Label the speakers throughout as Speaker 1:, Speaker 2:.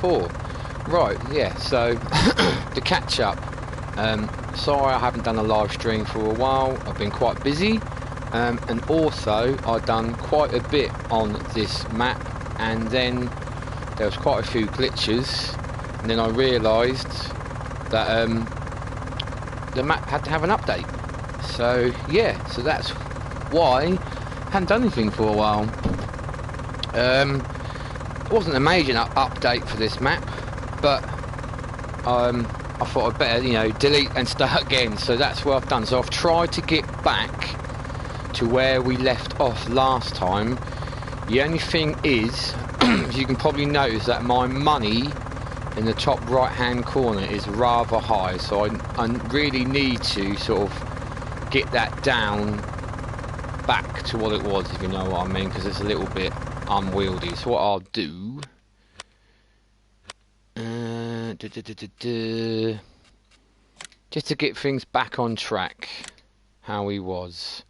Speaker 1: Four. Right, yeah, so the catch up. Sorry I haven't done a live stream for a while. I've been quite busy. And also I've done quite a bit on this map, and then there was quite a few glitches, and then I realised that the map had to have an update. So yeah, so that's why I hadn't done anything for a while. It wasn't a major update for this map, but I thought I'd better, you know, delete and start again. So that's what I've done. So I've tried to get back to where we left off last time. The only thing is, you can probably notice that my money in the top right hand corner is rather high, so I really need to sort of get that down back to what it was, if you know what I mean, because it's a little bit unwieldy. So what I'll do, just to get things back on track, how he was.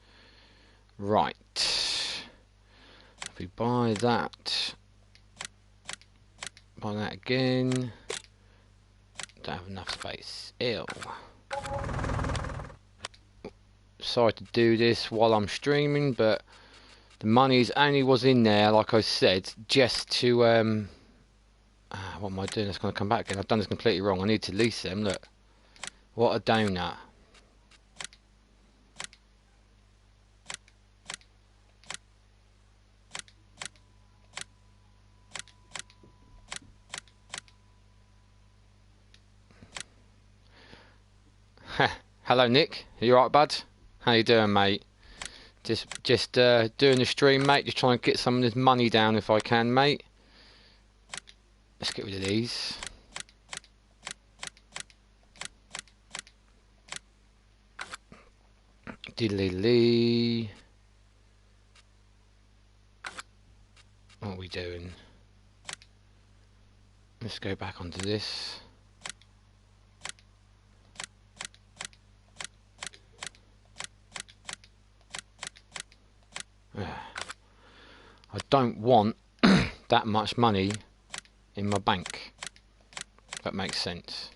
Speaker 1: Right, if we buy that again, don't have enough space. Ew. Sorry to do this while I'm streaming, but the money's only was in there, like I said, just to what am I doing? It's going to come back again. I've done this completely wrong. I need to lease them. Look, what a donut. Hello Nick, you alright bud? How you doing mate? Just doing the stream mate, just trying to get some of this money down if I can mate. Let's get rid of these. Diddly-lee. What are we doing? Let's go back onto this. I don't want that much money in my bank, if that makes sense.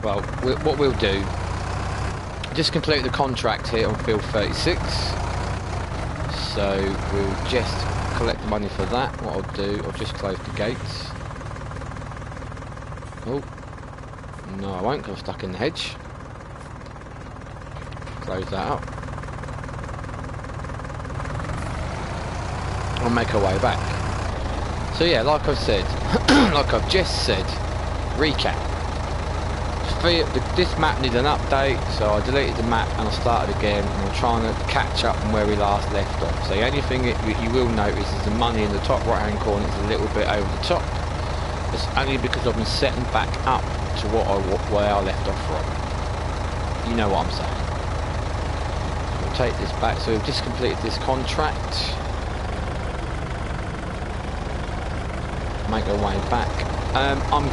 Speaker 1: Well, what we'll do, just complete the contract here on field 36, so we'll just collect the money for that. What I'll do, I'll just close the gates. Oh, no I won't, because I'm stuck in the hedge. Close that up. I'll make our way back. So yeah, like I've said, like I've just said, recap. This map needs an update, so I deleted the map and I started again, and I'm trying to catch up from where we last left off. So the only thing that you will notice is the money in the top right hand corner is a little bit over the top. It's only because I've been setting back up to where I left off from. You know what I'm saying. So we'll take this back. So we've just completed this contract. Make our way back. I'm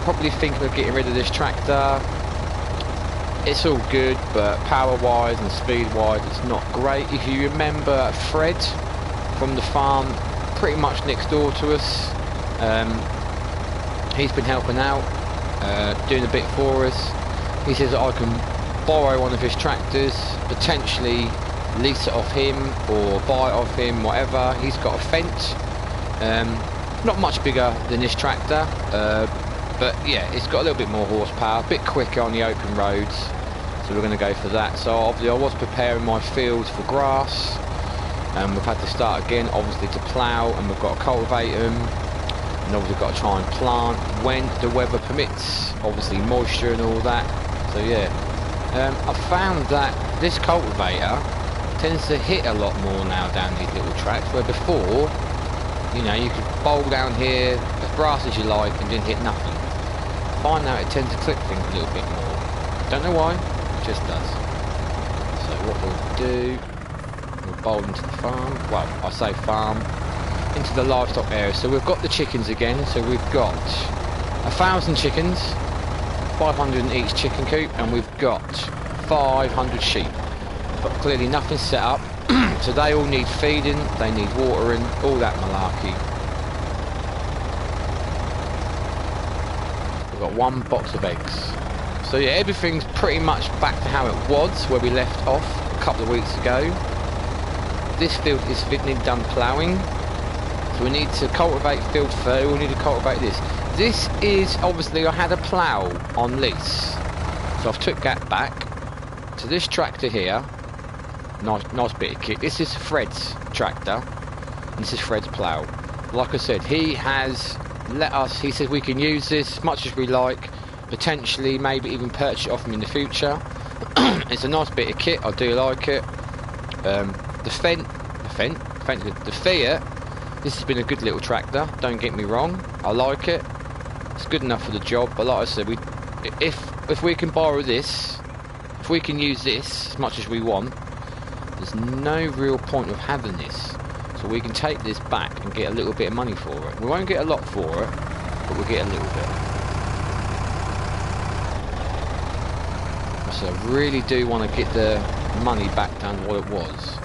Speaker 1: probably thinking of getting rid of this tractor. It's all good, but power wise and speed wise it's not great. If you remember Fred from the farm pretty much next door to us, he's been helping out, doing a bit for us. He says that I can borrow one of his tractors, potentially lease it off him or buy it off him, whatever. He's got a Fendt. Not much bigger than this tractor, but yeah, it's got a little bit more horsepower, a bit quicker on the open roads, so we're going to go for that. So obviously I was preparing my fields for grass, and we've had to start again obviously to plough, and we've got to cultivate them, and obviously got to try and plant when the weather permits, obviously moisture and all that. So yeah, I found that this cultivator tends to hit a lot more now down these little tracks, where before, you know, you could bowl down here as brass as you like and didn't hit nothing. I find now it tends to clip things a little bit more. Don't know why, it just does. So what we'll do, we'll bowl into the farm. Well, I say farm, into the livestock area. So we've got the chickens again. So we've got 1,000 chickens, 500 in each chicken coop, and we've got 500 sheep. But clearly nothing's set up. So they all need feeding, they need watering, all that malarkey. We've got 1 box of eggs. So yeah, everything's pretty much back to how it was where we left off a couple of weeks ago. This field is fitting done ploughing. So we need to cultivate field 3, we need to cultivate this. This is, obviously I had a plough on lease. So I've took that back. So this tractor here, nice bit of kit. This is Fred's tractor. And this is Fred's plough. Like I said, he has let us, he says we can use this as much as we like. Potentially, maybe even purchase it off him in the future. It's a nice bit of kit, I do like it. The Fiat, this has been a good little tractor, don't get me wrong, I like it. It's good enough for the job, but like I said, if we can borrow this, if we can use this as much as we want, there's no real point of having this. So we can take this back and get a little bit of money for it. We won't get a lot for it, but we'll get a little bit. So I really do want to get the money back down to what it was.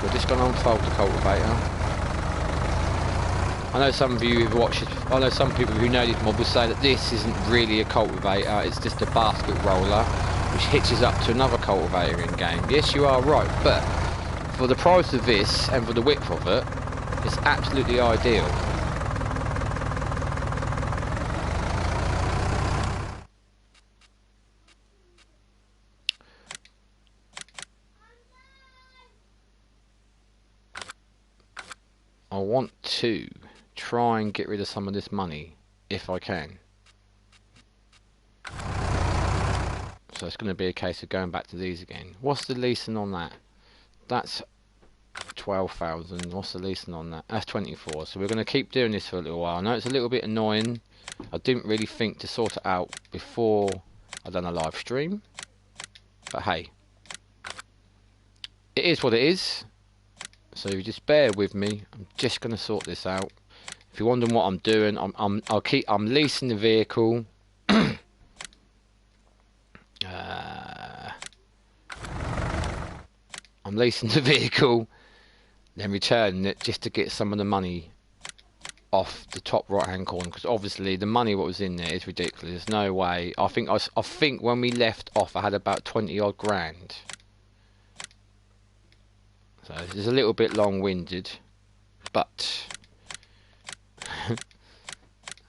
Speaker 1: We're just going to unfold the cultivator. I know some of you who've watched it, I know some people who know this mod will say that this isn't really a cultivator, it's just a basket roller which hitches up to another cultivator in game. Yes, you are right, but for the price of this and for the width of it, it's absolutely ideal. I want to try and get rid of some of this money if I can. So it's going to be a case of going back to these again. What's the leasing on that? That's 12,000. What's the leasing on that? That's 24. So we're going to keep doing this for a little while. I know it's a little bit annoying. I didn't really think to sort it out before I done a live stream. But hey, it is what it is. So you just bear with me. I'm just going to sort this out. If you're wondering what I'm doing, I'm leasing the vehicle. I'm leasing the vehicle, then returning it just to get some of the money off the top right hand corner, because obviously the money what was in there is ridiculous. There's no way. I think when we left off I had about 20 odd grand. So this is a little bit long-winded, but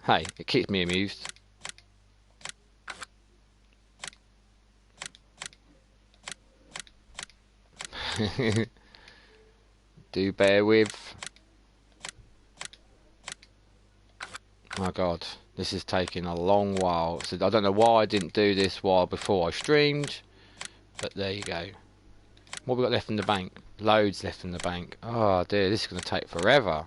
Speaker 1: hey, it keeps me amused. Do bear with. My god, this is taking a long while. So I don't know why I didn't do this while before I streamed, but there you go. What have we got left in the bank? Loads left in the bank. Oh dear, this is going to take forever.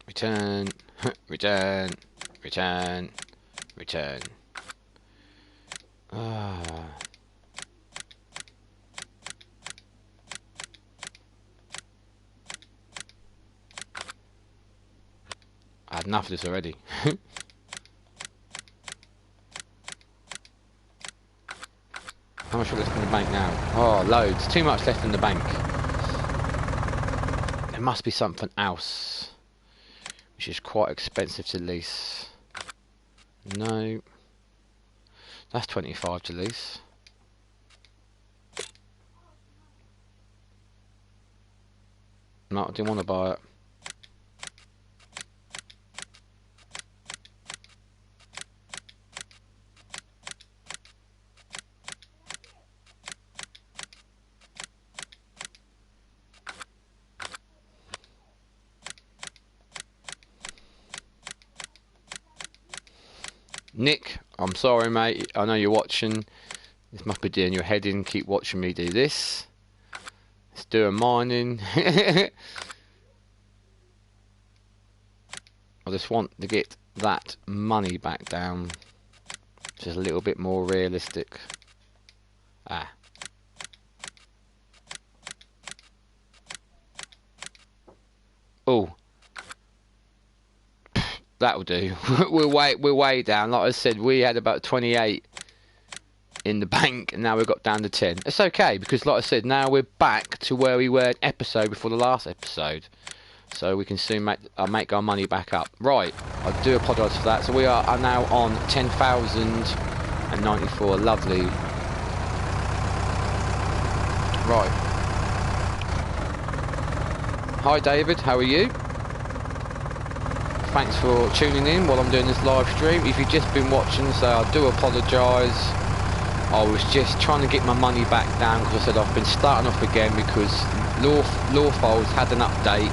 Speaker 1: Return, return, return, return. Ah. I had enough of this already. How much left in the bank now? Oh, loads. Too much left in the bank. There must be something else, which is quite expensive to lease. No. That's 25 to lease. No, I didn't want to buy it. Nick, I'm sorry mate, I know you're watching. This must be doing your head in, keep watching me do this. Let's do a mining. I just want to get that money back down. Just a little bit more realistic. Ah. Oh, that'll do. we're way down. Like I said, we had about 28 in the bank, and now we've got down to 10. It's okay, because like I said, now we're back to where we were an episode before the last episode. So we can soon make our money back up. Right, I do apologise for that. So we are now on 10,094. Lovely. Right. Hi David, how are you? Thanks for tuning in while I'm doing this live stream. If you've just been watching, so I do apologise. I was just trying to get my money back down, because I said I've been starting off again because Lawfolds had an update.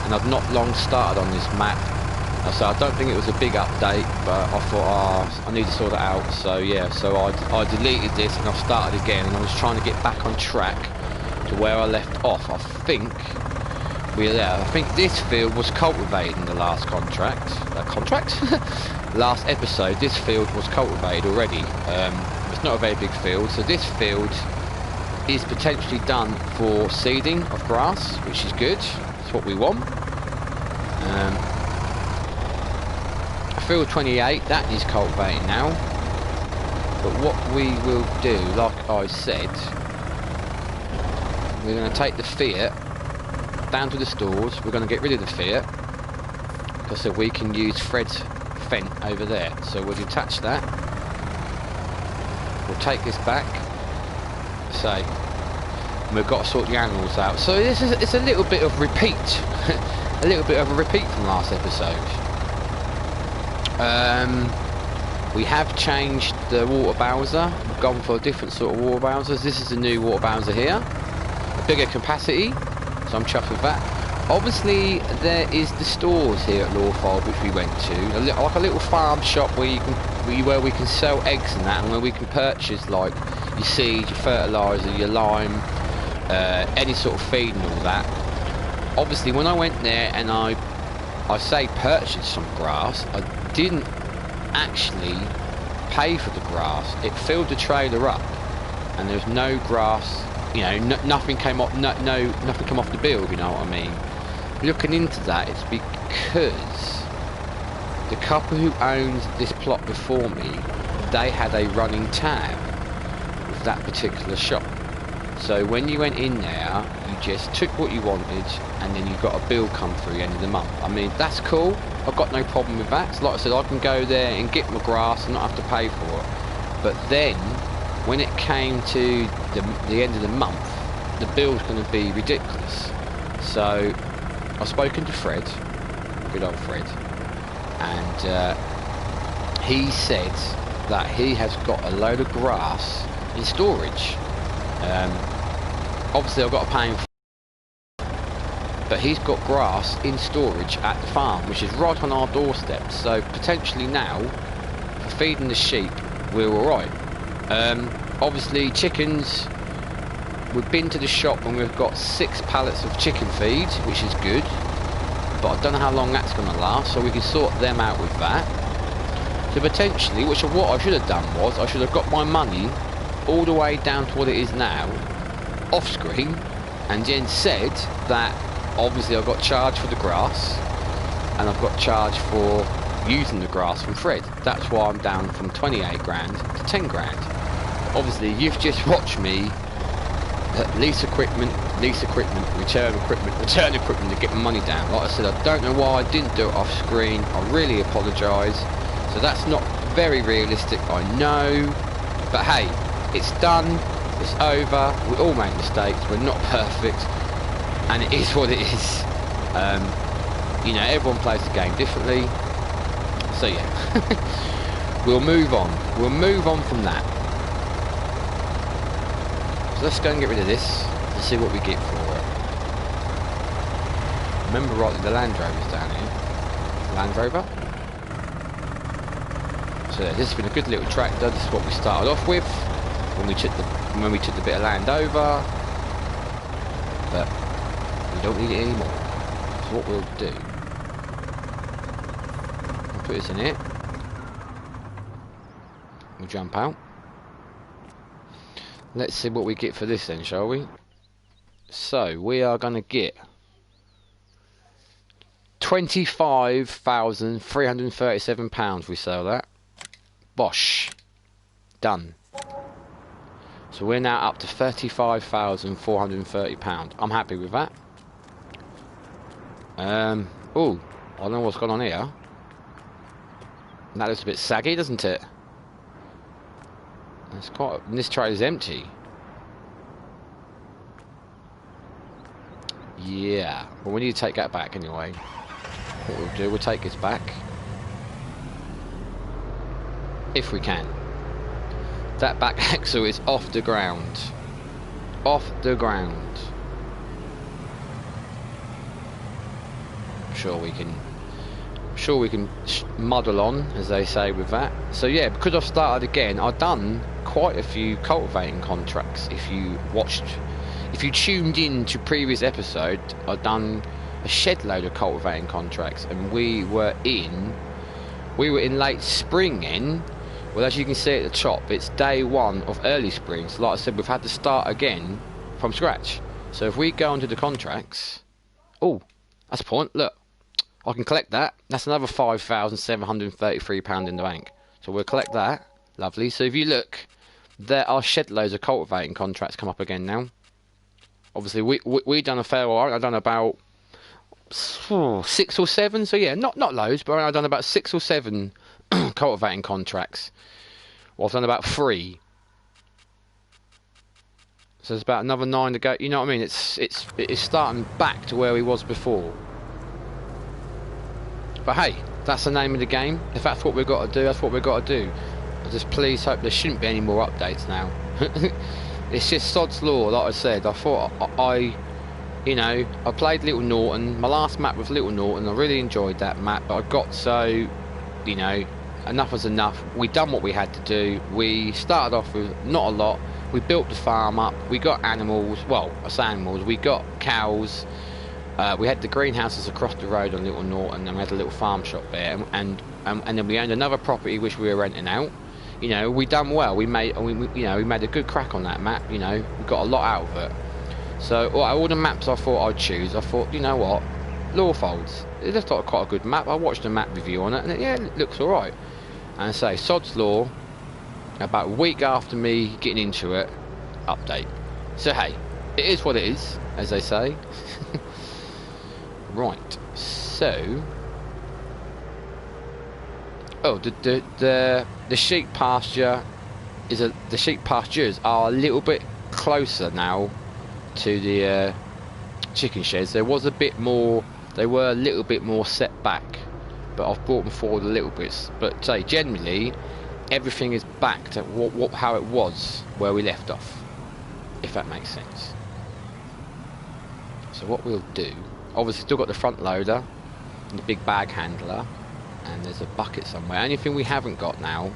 Speaker 1: And I've not long started on this map, so I don't think it was a big update, but I thought I need to sort it out. So yeah, so I deleted this and I've started again, and I was trying to get back on track to where I left off. I think we're there. I think this field was cultivated in the last last episode. This field was cultivated already. It's not a very big field, so this field is potentially done for seeding of grass, which is good. That's what we want. Field 28, that is cultivating now. But what we will do, like I said, we're going to take the Fiat down to the stores. We're going to get rid of the Fiat, because so we can use Fred's Fent over there. So we'll detach that. We'll take this back. So we've got to sort the animals out. So it's a little bit of repeat. A little bit of a repeat from last episode. We have changed the water bowser. We've gone for a different sort of water bowsers. This is the new water bowser here. A bigger capacity, so I'm chuffed with that. Obviously, there is the stores here at Lawfolds, which we went to. Like a little farm shop where where we can sell eggs and that, and where we can purchase like your seed, your fertiliser, your lime, any sort of feed and all that. Obviously, when I went there and I say purchased some grass, I didn't actually pay for the grass. It filled the trailer up, and there was no grass. You know, nothing came off. Nothing came off the bill. If you know what I mean. Looking into that, it's because the couple who owned this plot before me, they had a running tab with that particular shop. So when you went in there, you just took what you wanted, and then you got a bill come through the end of the month. I mean, that's cool. I've got no problem with that. So like I said, I can go there and get my grass and not have to pay for it. But then, when it came to the end of the month, the bill's going to be ridiculous. So I've spoken to Fred, good old Fred, and he said that he has got a load of grass in storage. Obviously I've got to pay him, but he's got grass in storage at the farm, which is right on our doorstep. So potentially now, for feeding the sheep, we're alright. Obviously chickens, we've been to the shop and we've got 6 pallets of chicken feed, which is good, but I don't know how long that's going to last, so we can sort them out with that. So potentially, what I should have done was, I should have got my money all the way down to what it is now, off screen, and then said that obviously I've got charged for the grass, and I've got charged for using the grass from Fred. That's why I'm down from 28 grand to 10 grand. Obviously, you've just watched me lease equipment, return equipment to get my money down. Like I said, I don't know why I didn't do it off screen. I really apologise. So that's not very realistic, I know, but hey, it's done, it's over. We all make mistakes, we're not perfect, and it is what it is. You know, everyone plays the game differently, so yeah. we'll move on from that. So let's go and get rid of this and see what we get for it. Remember rightly, the Land Rover's down here. Land Rover. So this has been a good little tractor. This is what we started off with when we took the bit of land over, but we don't need it anymore. So what we'll do, we'll put this in here. We'll jump out. Let's see what we get for this then, shall we? So we are going to get £25,337 we sell that. Bosh. Done. So we're now up to £35,430. I'm happy with that. Oh, I don't know what's gone on here. That looks a bit saggy, doesn't it? It's quite. And this tray is empty. Yeah. Well, we need to take that back anyway. What we'll do, we'll take this back. If we can. That back axle is off the ground. Off the ground. I'm sure we can muddle on, as they say, with that. So yeah, because I've started again, I've done quite a few cultivating contracts. If you tuned in to previous episode, I've done a shed load of cultivating contracts, and we were in late spring then. Well, as you can see at the top, it's day one of early spring. So like I said, we've had to start again from scratch. So if we go onto the contracts, oh, that's a point. Look, I can collect that. That's another £5,733 in the bank. So we'll collect that. Lovely. So if you look, there are shed loads of cultivating contracts come up again now. Obviously, we done a fair while. I've done about 6 or 7. So yeah, not loads, but I've done about 6 or 7 cultivating contracts. Well, I've done about 3. So there's about another 9 to go. You know what I mean? It's starting back to where we was before. But hey, that's the name of the game. If that's what we've got to do, that's what we've got to do. I just please hope there shouldn't be any more updates now. It's just sod's law, like I said. I thought I played Little Norton. My last map was Little Norton. I really enjoyed that map, but I got so, enough was enough. We done what we had to do. We started off with not a lot. We built the farm up. We got animals. Well, I say animals. We got cows. We had the greenhouses across the road on Little Norton, and we had a little farm shop there. And then we owned another property which we were renting out. We done well. We made a good crack on that map. We got a lot out of it. So all the maps I thought I'd choose, I thought, you know what, Lawfolds. It looks like quite a good map. I watched a map review on it, and it looks all right. And I say, sod's law. About a week after me getting into it, update. So hey, it is what it is, as they say. Right. So, the sheep pasture the sheep pastures are a little bit closer now to the chicken sheds. They were a little bit more set back, but I've brought them forward a little bit. But say generally, everything is back to how it was where we left off, if that makes sense. So what we'll do, obviously still got the front loader and the big bag handler, and there's a bucket somewhere. Only thing we haven't got now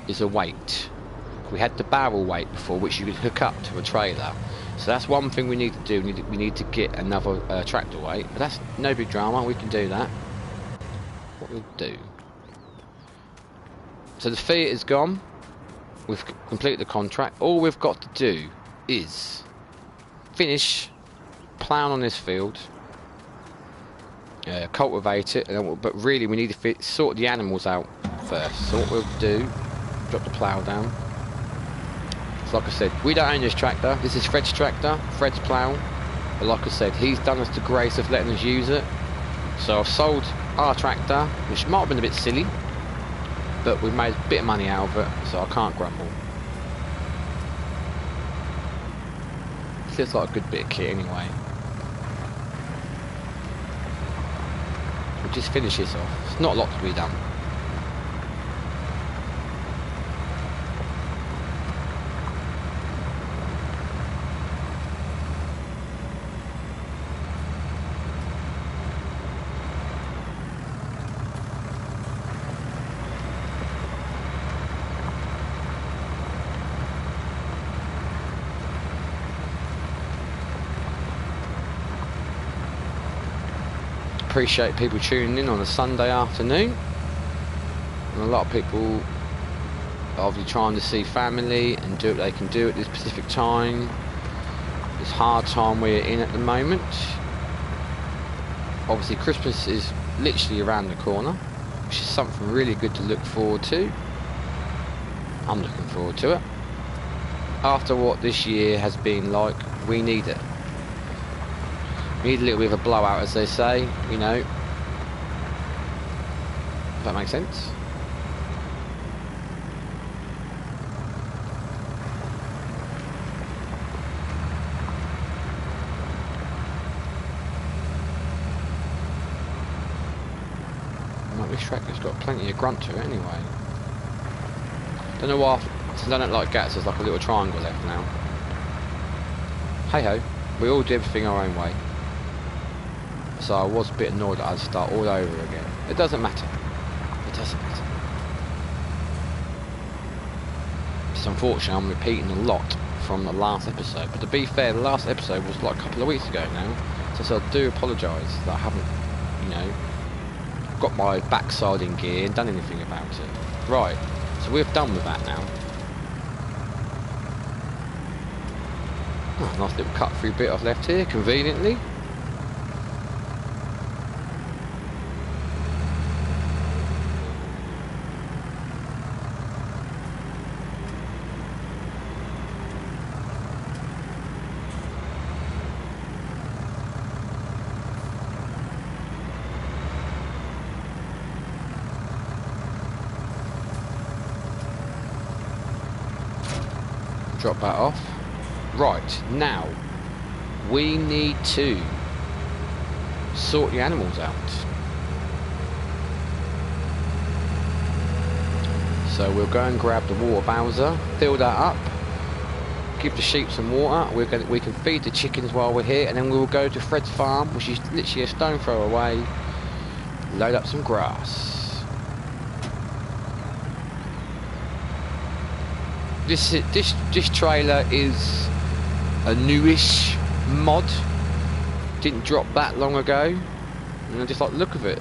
Speaker 1: is a weight. We had the barrel weight before, which you could hook up to a trailer. So that's one thing we need to do. We need to get another tractor weight, but that's no big drama. We can do that. What we'll do. So the fee is gone. We've completed the contract. All we've got to do is finish ploughing on this field, cultivate it, but really we need to sort the animals out first. So what we'll do, drop the plough down. So like I said, we don't own this tractor. This is Fred's tractor, Fred's plough. But like I said, he's done us the grace of letting us use it. So I've sold our tractor, which might have been a bit silly, but we've made a bit of money out of it, so I can't grumble. This looks like a good bit of kit anyway. We'll just finish this off. It's not a lot to be done. Appreciate people tuning in on a Sunday afternoon, and a lot of people are obviously trying to see family and do what they can do at this specific time, this hard time we're in at the moment. Obviously Christmas is literally around the corner, which is something really good to look forward to. I'm looking forward to it. After what this year has been like, we need it. We need a little bit of a blowout, as they say, you know. If that makes sense. This tractor's got plenty of grunt to it anyway. Don't know why I don't like Gats, there's like a little triangle left now. Hey ho, we all do everything our own way. So I was a bit annoyed that I'd start all over again. It doesn't matter. It doesn't matter. It's unfortunate I'm repeating a lot from the last episode. But to be fair, the last episode was like a couple of weeks ago now. So I do apologise that I haven't, you know, got my backside in gear and done anything about it. Right, so we're done with that now. Oh, nice little cut through bit I've left here, conveniently. Drop that off. Right, now we need to sort the animals out. So we'll go and grab the water bowser, fill that up, give the sheep some water. We can feed the chickens while we're here, and then we'll go to Fred's farm, which is literally a stone throw away, load up some grass. This trailer is a newish mod. Didn't drop that long ago, and I just like the look of it.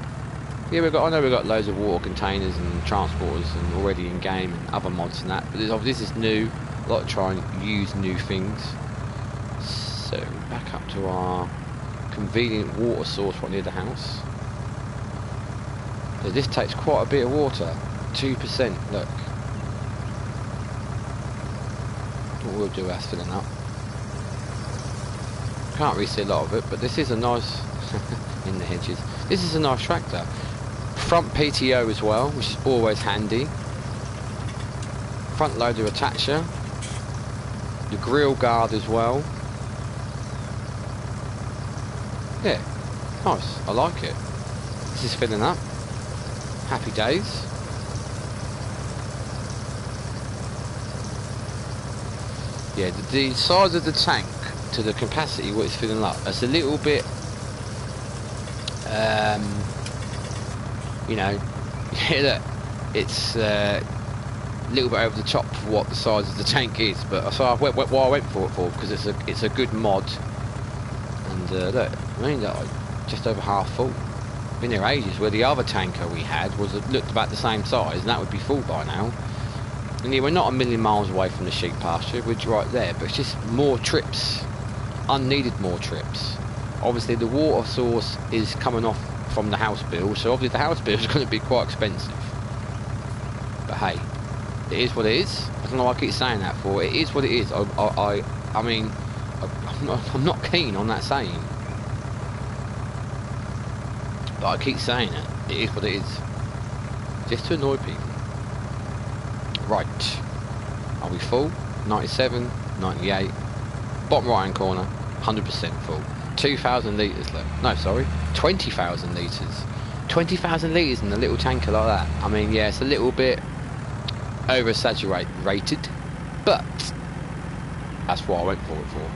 Speaker 1: Yeah, I know we've got loads of water containers and transporters and already in game and other mods and that, but this is new. I like to try and use new things. So back up to our convenient water source right near the house. So this takes quite a bit of water, 2%. Look. What we'll do is filling up. Can't really see a lot of it, but this is a nice in the hedges. This is a nice tractor. Front PTO as well, which is always handy. Front loader attacher. The grill guard as well. Yeah, nice. I like it. This is filling up. Happy days. Yeah, the size of the tank to the capacity what it's filling up, it's a little bit, you know, yeah, it's a little bit over the top for what the size of the tank is. But so I went for it because it's a good mod. And look, I mean, just over half full. Been there ages. Where the other tanker we had looked about the same size, and that would be full by now. And yeah, we're not a million miles away from the sheep pasture, we're right there, but it's just more trips, unneeded more trips. Obviously the water source is coming off from the house bill, so obviously the house bill is going to be quite expensive. But hey, it is what it is. I don't know why I keep saying that for. It is what it is. I mean, I'm not keen on that saying. But I keep saying it. It is what it is. Just to annoy people. Right, are we full? 97, 98, bottom right hand corner, 100% full. 2,000 litres left. No, sorry, 20,000 litres. 20,000 litres in a little tanker like that. I mean, yeah, it's a little bit over-saturated, but that's what I went for it for.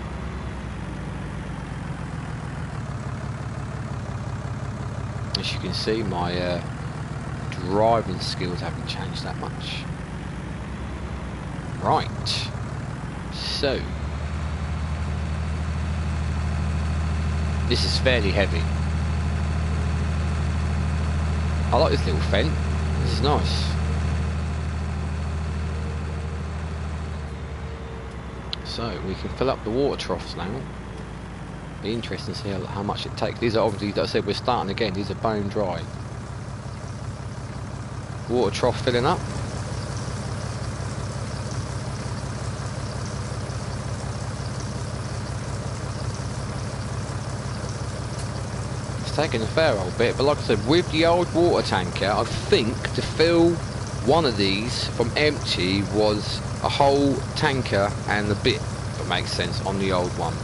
Speaker 1: As you can see, my driving skills haven't changed that much. Right, so this is fairly heavy. I like this little fence. This is nice. So we can fill up the water troughs now. Be interesting to see how much it takes. These are obviously, like I said, we're starting again. These are bone dry. Water trough filling up. It's taking a fair old bit, but like I said, with the old water tanker, I think to fill one of these from empty was a whole tanker and a bit, if it makes sense, on the old one.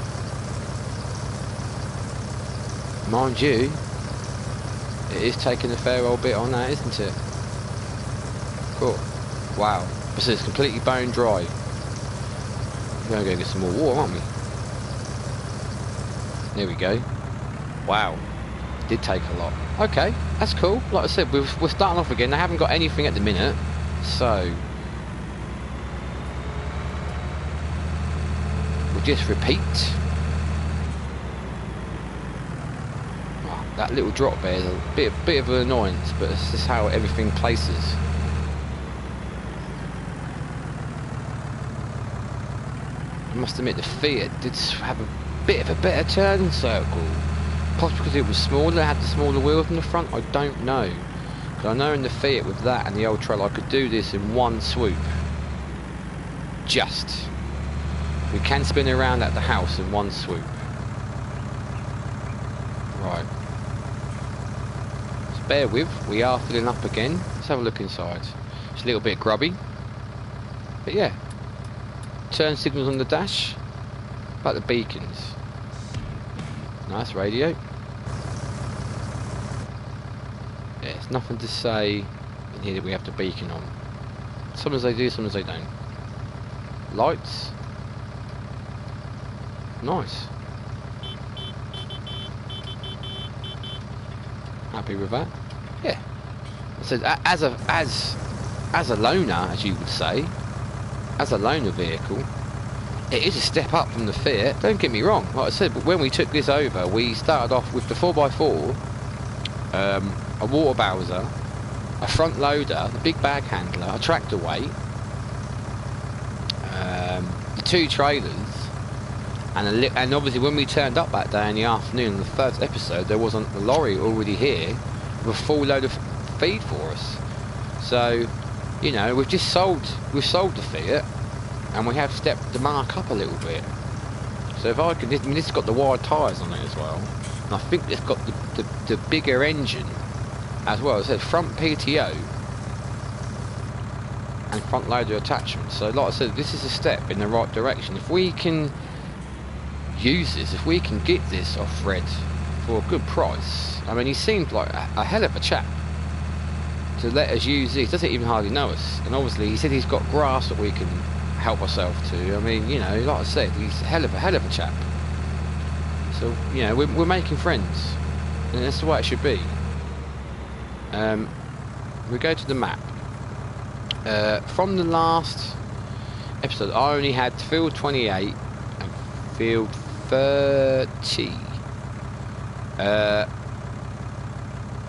Speaker 1: Mind you, it is taking a fair old bit on that, isn't it? Cool. Wow. But it's completely bone dry. We're going to go get some more water, aren't we? There we go. Wow. Did take a lot. Okay, that's cool. Like I said, we're starting off again. They haven't got anything at the minute, so we'll just repeat. Oh, that little drop there is a bit of an annoyance, but it's just how everything places. I must admit the Fiat did have a bit of a better turning circle. Possibly because it was smaller, it had the smaller wheels in the front, I don't know. Because I know in the Fiat with that and the old trailer I could do this in one swoop. Just. We can spin around at the house in one swoop. Right. So bear with, we are filling up again. Let's have a look inside. It's a little bit grubby. But yeah. Turn signals on the dash. About the beacons. Nice radio. Yeah, it's nothing to say in here that we have to beacon on. Sometimes they do, sometimes they don't. Lights. Nice. Happy with that? Yeah. So as a loaner, as you would say, as a loaner vehicle, it is a step up from the Fiat, don't get me wrong. Like I said, but when we took this over, we started off with the 4x4, a water bowser, a front loader, the big bag handler, a tractor weight, the 2 trailers, and obviously when we turned up that day in the afternoon on the first episode, there wasn't a lorry already here with a full load of feed for us. So, you know, we've sold the Fiat. And we have stepped the mark up a little bit. So if I can, I mean, this has got the wide tyres on it as well. And I think it's got the bigger engine as well. It says front PTO and front loader attachment. So like I said, this is a step in the right direction. If we can use this, if we can get this off Red for a good price. I mean, he seemed like a hell of a chap to let us use this. He doesn't even hardly know us. And obviously he said he's got grass that we can help ourselves to. I mean, you know, like I said, he's a hell of a chap. So, you know, we're making friends, and that's the way it should be. We go to the map. From the last episode, I only had field 28 and field 30.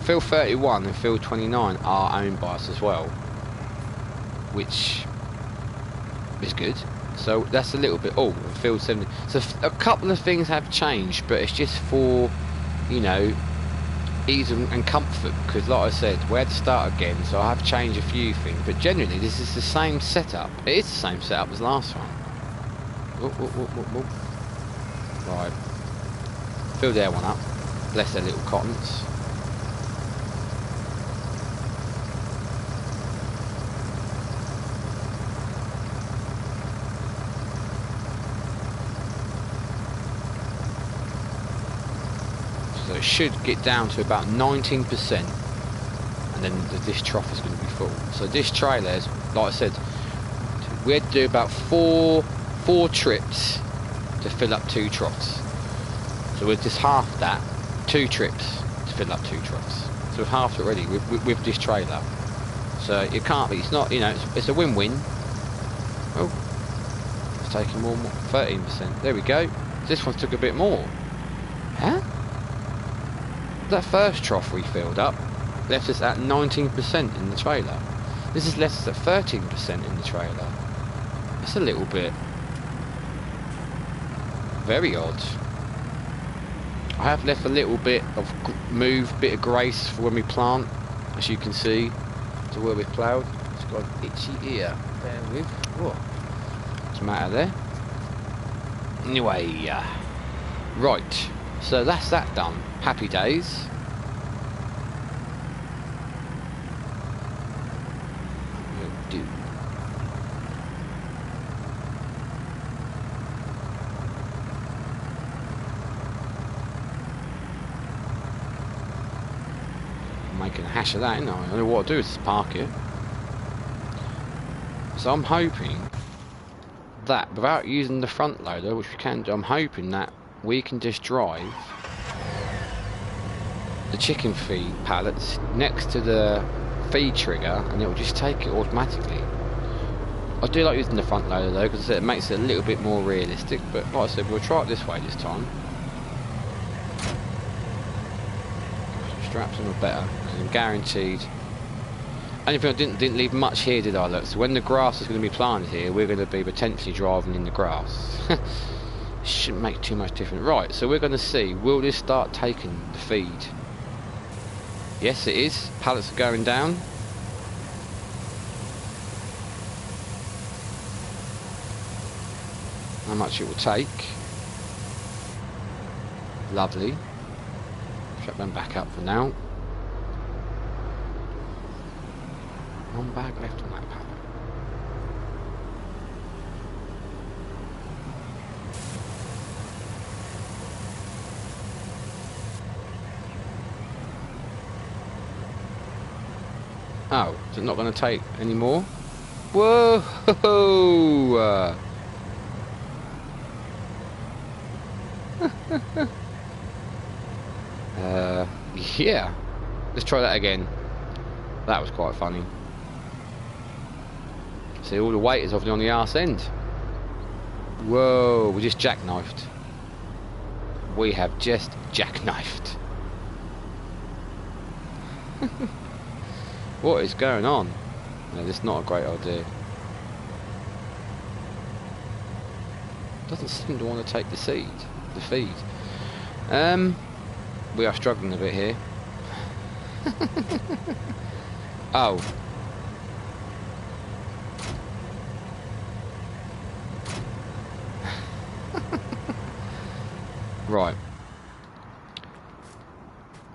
Speaker 1: Field 31 and field 29 are owned by us as well, which is good. So that's a little bit. Oh, field 70. So a couple of things have changed, but it's just for, you know, ease and comfort, because like I said, we had to start again, so I have changed a few things, but generally this is the same setup. It is the same setup as last one. Right, fill their one up, bless their little cottons. So it should get down to about 19%, and then this trough is going to be full. So this trailer is, like I said, we had to do about four trips to fill up 2 troughs. So we're just half that, 2 trips to fill up 2 troughs. So we've halved it already with this trailer. So it can't be, it's not, you know, it's a win-win. Oh, it's taking more, 13%. There we go. This one took a bit more. Huh? That first trough we filled up left us at 19% in the trailer. This has left us at 13% in the trailer. That's a little bit very odd. I have left a little bit of bit of grace for when we plant, as you can see, to where we've ploughed. It's got an itchy ear. Bear with. Whoa. What's the matter there? Anyway, right. So that's that done. Happy days. Will do. Making a hash of that, ain't I? I don't know what to do is park it. So I'm hoping that without using the front loader, which we can do, I'm hoping that we can just drive the chicken feed pallets next to the feed trigger and it will just take it automatically. I do like using the front loader though, because it makes it a little bit more realistic, but like I said, we'll try it this way this time. Straps them are better, because I'm guaranteed. Only thing I didn't leave much here, did I? Look, so when the grass is going to be planted here, we're going to be potentially driving in the grass. Shouldn't make too much difference. Right, so we're going to see, will this start taking the feed? Yes, it is. Pallets are going down. How much it will take. Lovely. Shut them back up for now. One bag left on that pallet. Oh, is it not going to take any more? Whoa! Yeah. Let's try that again. That was quite funny. See, all the weight is obviously on the arse end. Whoa, we just jackknifed. We have just jackknifed. What is going on? No, this is not a great idea. Doesn't seem to want to take the feed. We are struggling a bit here. Oh. Right.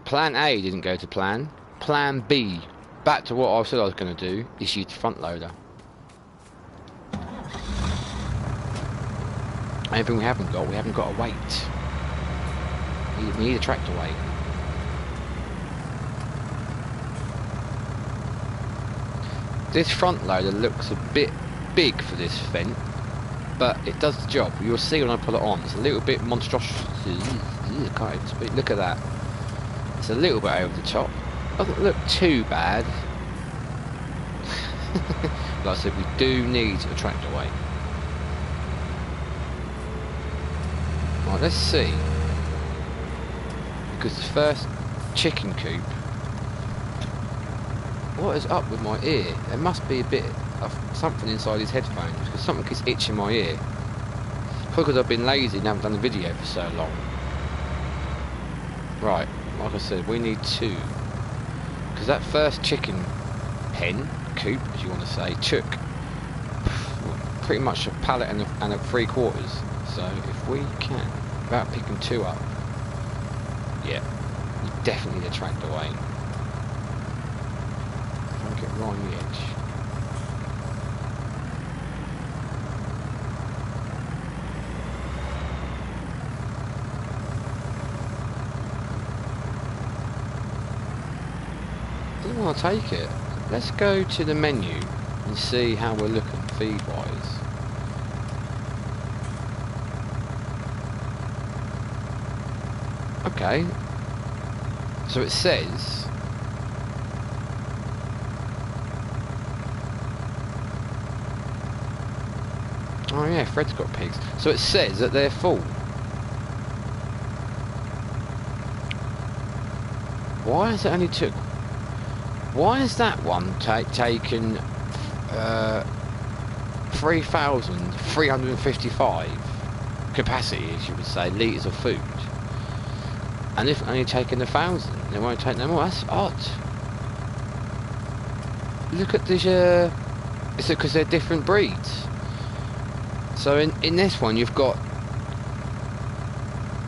Speaker 1: Plan A didn't go to plan. Plan B, back to what I said I was going to do, is use the front loader. Anything we haven't got a weight. We need a tractor weight. This front loader looks a bit big for this Fendt, but it does the job. You'll see when I put it on. It's a little bit monstrous. I can't even speak. Look at that. It's a little bit over the top. Doesn't look too bad. Like I said, we do need a tractor weight. Right, let's see. Because the first chicken coop. What is up with my ear? There must be a bit of something inside his headphones, because something keeps itching my ear. Probably because I've been lazy and haven't done the video for so long. Right, like I said, we need two. Because that first chicken pen, coop as you want to say, took pretty much a pallet and a 3/4. So if we can, without picking two up, yeah, we definitely need a tractor weight. Trying to get right on the edge. Doesn't want to take it. Let's go to the menu and see how we're looking feed wise. Okay, so it says oh yeah, Fred's got pigs. So it says that they're full. Why has it only took? Why has that one taken 3,355 capacity, as you would say, litres of food? And if only taking 1,000, they won't take no more. That's odd. Look at this. It's because they're different breeds. So in this one, we've got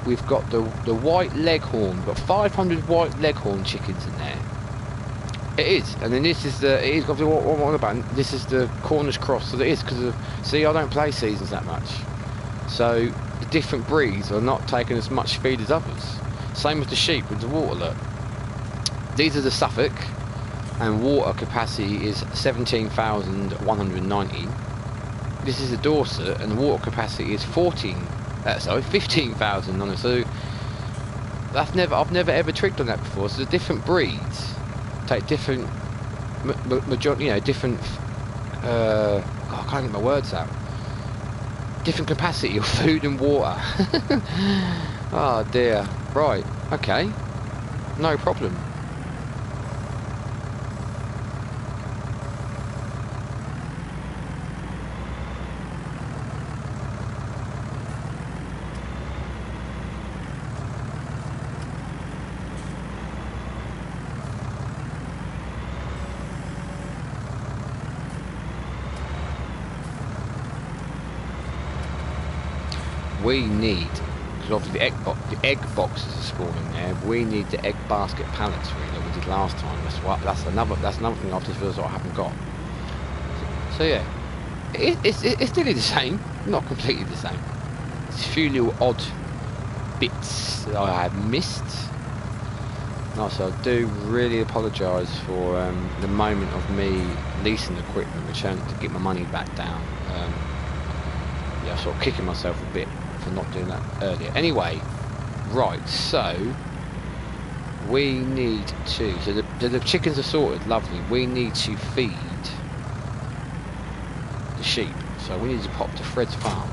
Speaker 1: the white leghorn. We've got 500 white leghorn chickens in there. It is, and then this is the. It is obviously what I'm on about. This is the Cornish cross. So it is because of. See, I don't play seasons that much, so the different breeds are not taking as much feed as others. Same with the sheep with the water. Look, these are the Suffolk, and water capacity is 17,190. This is the Dorset, and the water capacity is 15,000. So I've never ever trigged on that before. So the different breeds take different, different. God, I can't get my words out. Different capacity of food and water. Oh dear. Right. Okay. No problem. We need, because obviously the egg boxes are spawning there. We need the egg basket pallets really that we did last time. That's another thing I just realised I haven't got. So yeah, it's nearly the same, not completely the same. There's a few little odd bits that I have missed. Also, I do really apologise for the moment of me leasing equipment, returning to get my money back down. Yeah, I'm sort of kicking myself a bit for not doing that earlier. Anyway, right, so we need to, so the chickens are sorted, lovely. We need to feed the sheep, so we need to pop to Fred's farm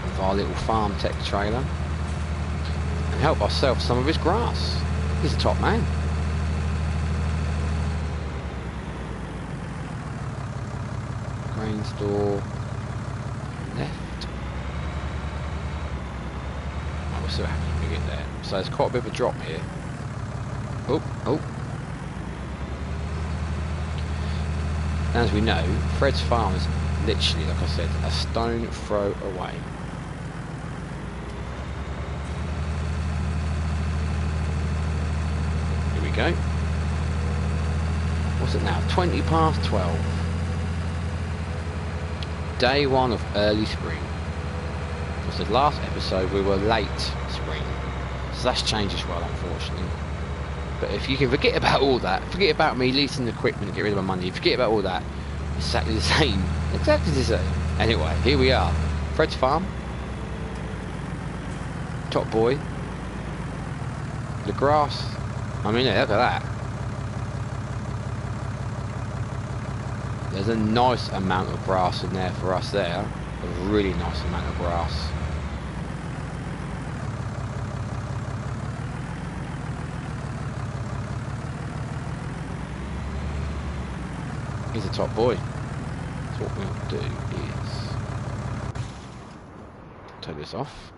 Speaker 1: with our little farm tech trailer and help ourselves some of his grass. He's a top man. Grain store left. Oh, we're so happy when we get there. So there's quite a bit of a drop here. Oh. As we know, Fred's farm is literally, like I said, a stone throw away. Here we go. What's it now? 20 past 12. Day one of early spring. As I said last episode, we were late spring, so that's changed as well, unfortunately. But if you can forget about all that, forget about me leasing the equipment and get rid of my money, forget about all that, it's exactly the same. Exactly the same. Anyway, here we are. Fred's farm. Top boy. The grass. I mean, look at that. There's a nice amount of grass in there for us there. A really nice amount of grass. He's a top boy. So what we'll do is take this off.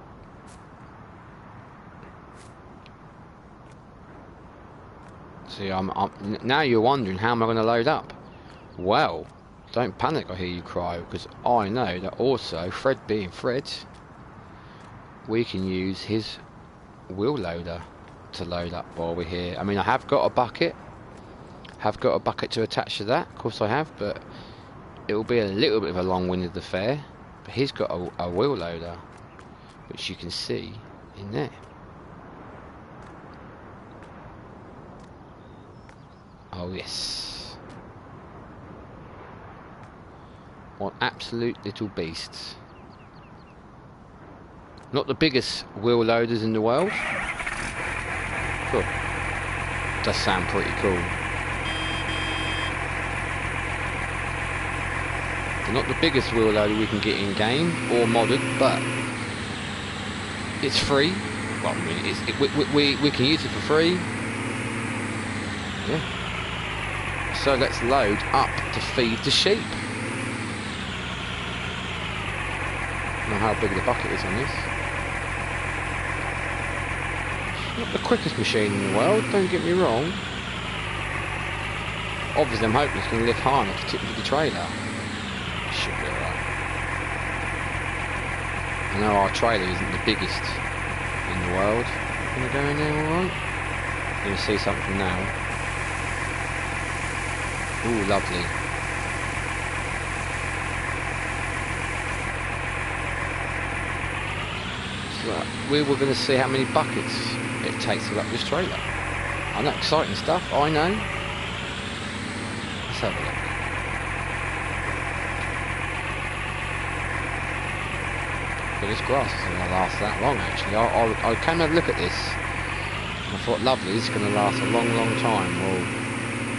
Speaker 1: See, now you're wondering how am I going to load up? Well, don't panic, I hear you cry, because I know that also, Fred being Fred, we can use his wheel loader to load up while we're here. I mean, I have got a bucket. To attach to that, of course I have, but it will be a little bit of a long-winded affair. But he's got a wheel loader, which you can see in there. Oh yes. What absolute little beasts. Not the biggest wheel loaders in the world. Cool. Does sound pretty cool. They're not the biggest wheel loader we can get in game or modded, but it's free. Well, I mean, we can use it for free. Yeah. So let's load up to feed the sheep. I don't know how big the bucket is on this. Not the quickest machine in the world, don't get me wrong. Obviously I'm hoping it's going to lift high enough to tip into the trailer. Should be alright. I know our trailer isn't the biggest in the world. Going to go in there alright? You're going to see something now. Ooh, lovely. So we were going to see how many buckets it takes to fill up this trailer. I know, exciting stuff, I know. Let's have a look. But this grass isn't going to last that long actually. I came and look at this and I thought, lovely, this is going to last a long, long time. Well,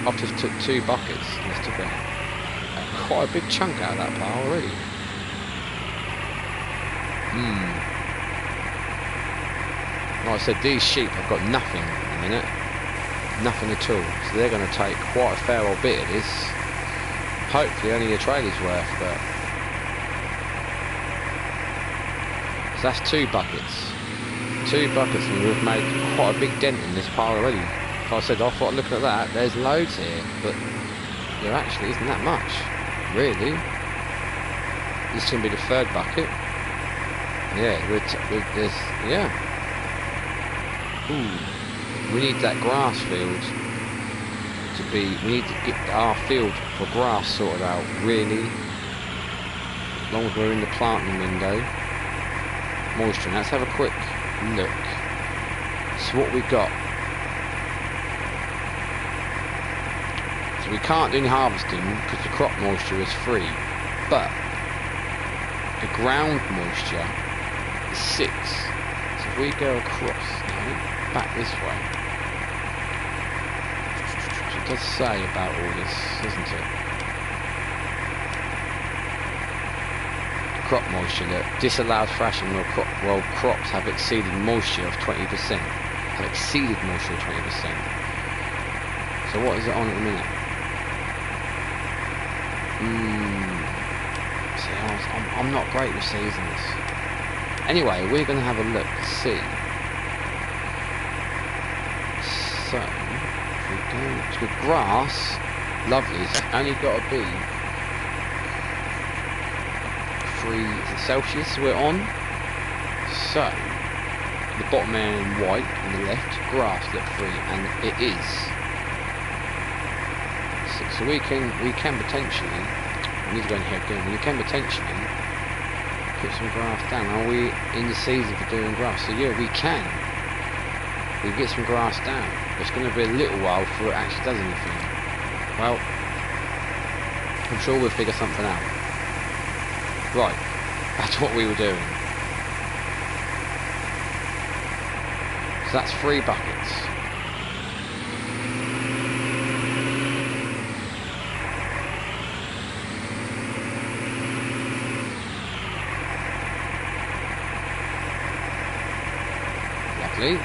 Speaker 1: I've just took 2 buckets and it's took quite a big chunk out of that pile already. Like I said, these sheep have got nothing at the minute. Nothing at all. So they're going to take quite a fair old bit of this. Hopefully only a trailer's worth, but... So that's 2 buckets. 2 buckets and we've made quite a big dent in this pile already. If I said, I thought looking at that, there's loads here, but there actually isn't that much. Really. This is going to be the 3rd bucket. Yeah, there's... yeah. Ooh, we need that grass field to be, we need to get our field for grass sorted out, really. As long as we're in the planting window. Moisture, let's have a quick look. So what we got. So we can't do any harvesting because the crop moisture is free. But the ground moisture is 6. So if we go across now, back this way. It does say about all this, doesn't it? Crop moisture, look. Disallowed thrashing while crops have exceeded moisture of 20%. Have exceeded moisture of 20%. So what is it on at the minute? See, I'm not great with seasons. Anyway, we're going to have a look to see. So, if we go to the grass, lovely, it's only got to be 3 Celsius we're on. So, the bottom man in white on the left, grass look free, and it is. So we can potentially, I need to go and head down, we can potentially put some grass down. Are we in the season for doing grass? So yeah, we can get some grass down. It's going to be a little while before it actually does anything. Well, I'm sure we'll figure something out. Right, that's what we were doing. So that's 3 buckets. Lovely.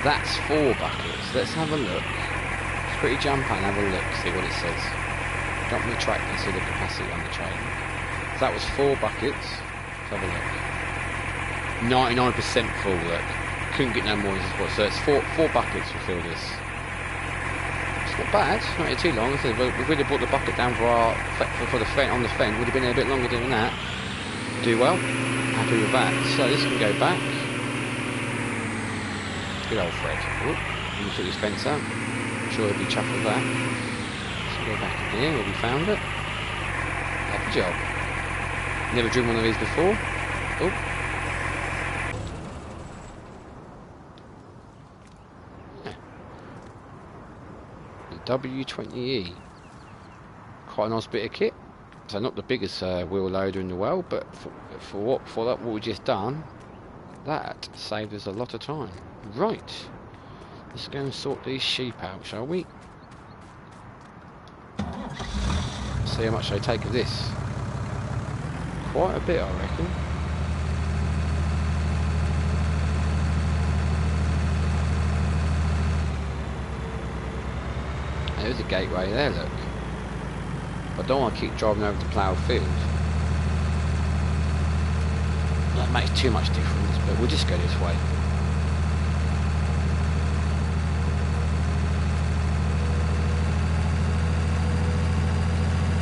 Speaker 1: That's 4 buckets. Let's have a look. Let's quickly jump and have a look, see what it says. Jump on the track and see the capacity on the train. So that was 4 buckets. Let's have a look. 99% full, look. Couldn't get no more than this. So it's 4 buckets to fill this. It's not bad. It's not too long. So if we'd have brought the bucket down for the fence on the fence, would have been there a bit longer doing that. Do well. Happy with that. So this can go back. Good old Fred. Oh, let me took his fence out. I'm sure he'll be chuffed with that. Let's go back in here where we found it. Lovely job. Never driven one of these before. Oh. Yeah. The W20E. Quite a nice bit of kit. So not the biggest wheel loader in the world, but for what we just done, that saved us a lot of time. Right, let's go and sort these sheep out, shall we? See how much they take of this. Quite a bit, I reckon. There's a gateway there, look. But I don't want to keep driving over the ploughed field. That makes too much difference, but we'll just go this way.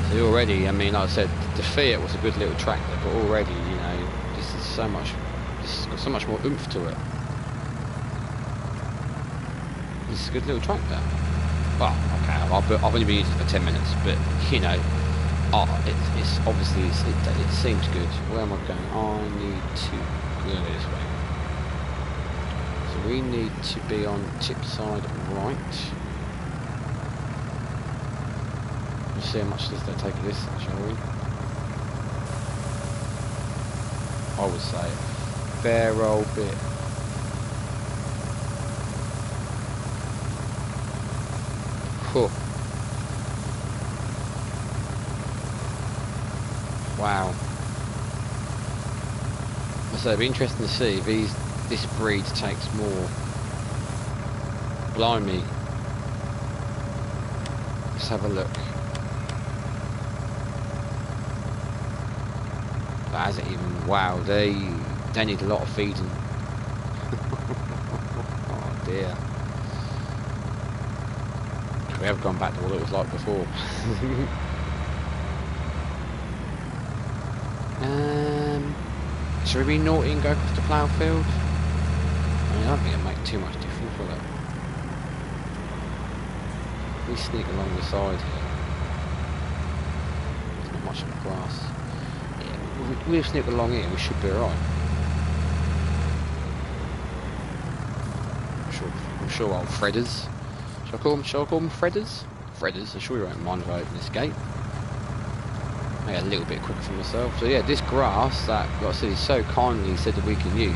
Speaker 1: So already, I mean, like I said, the Fiat was a good little tractor, but already, you know, this has got so much more oomph to it. This is a good little tractor. Well, okay, I've only been using it for 10 minutes, but, you know, it's obviously, it seems good. Where am I going? I need to go this way. So we need to be on tip side right. Let's see how much does that take of this, shall we? I would say a fair old bit. Cool. Wow. So it'd be interesting to see if this breed takes more. Blimey. Let's have a look. That hasn't even. Wow, they need a lot of feeding. Oh dear. We have gone back to what it was like before. Should we be naughty and go across the plough field? I mean, I don't think it'll make too much difference, will it? We sneak along the side here. There's not much of the grass. Yeah, we'll sneak along here, we should be alright. I'm sure old Fredders. Shall I call them Fredders? Fredders, I'm sure you won't mind if I open this gate. Make it a little bit quicker for myself. So yeah, this grass that, like I said, is so kindly said that we can use.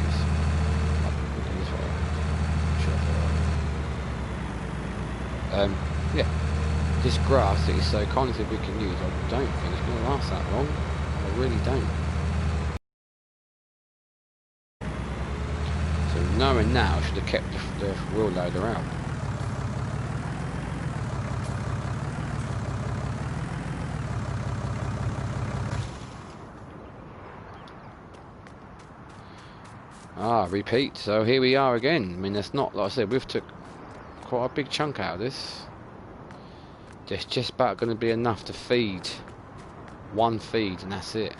Speaker 1: Yeah, this grass that is so kindly said we can use, I don't think it's going to last that long. I really don't. So knowing now, I should have kept the wheel loader out. Ah, repeat. So here we are again. I mean, that's not, like I said, we've took quite a big chunk out of this. There's just about going to be enough to feed one feed, and that's it.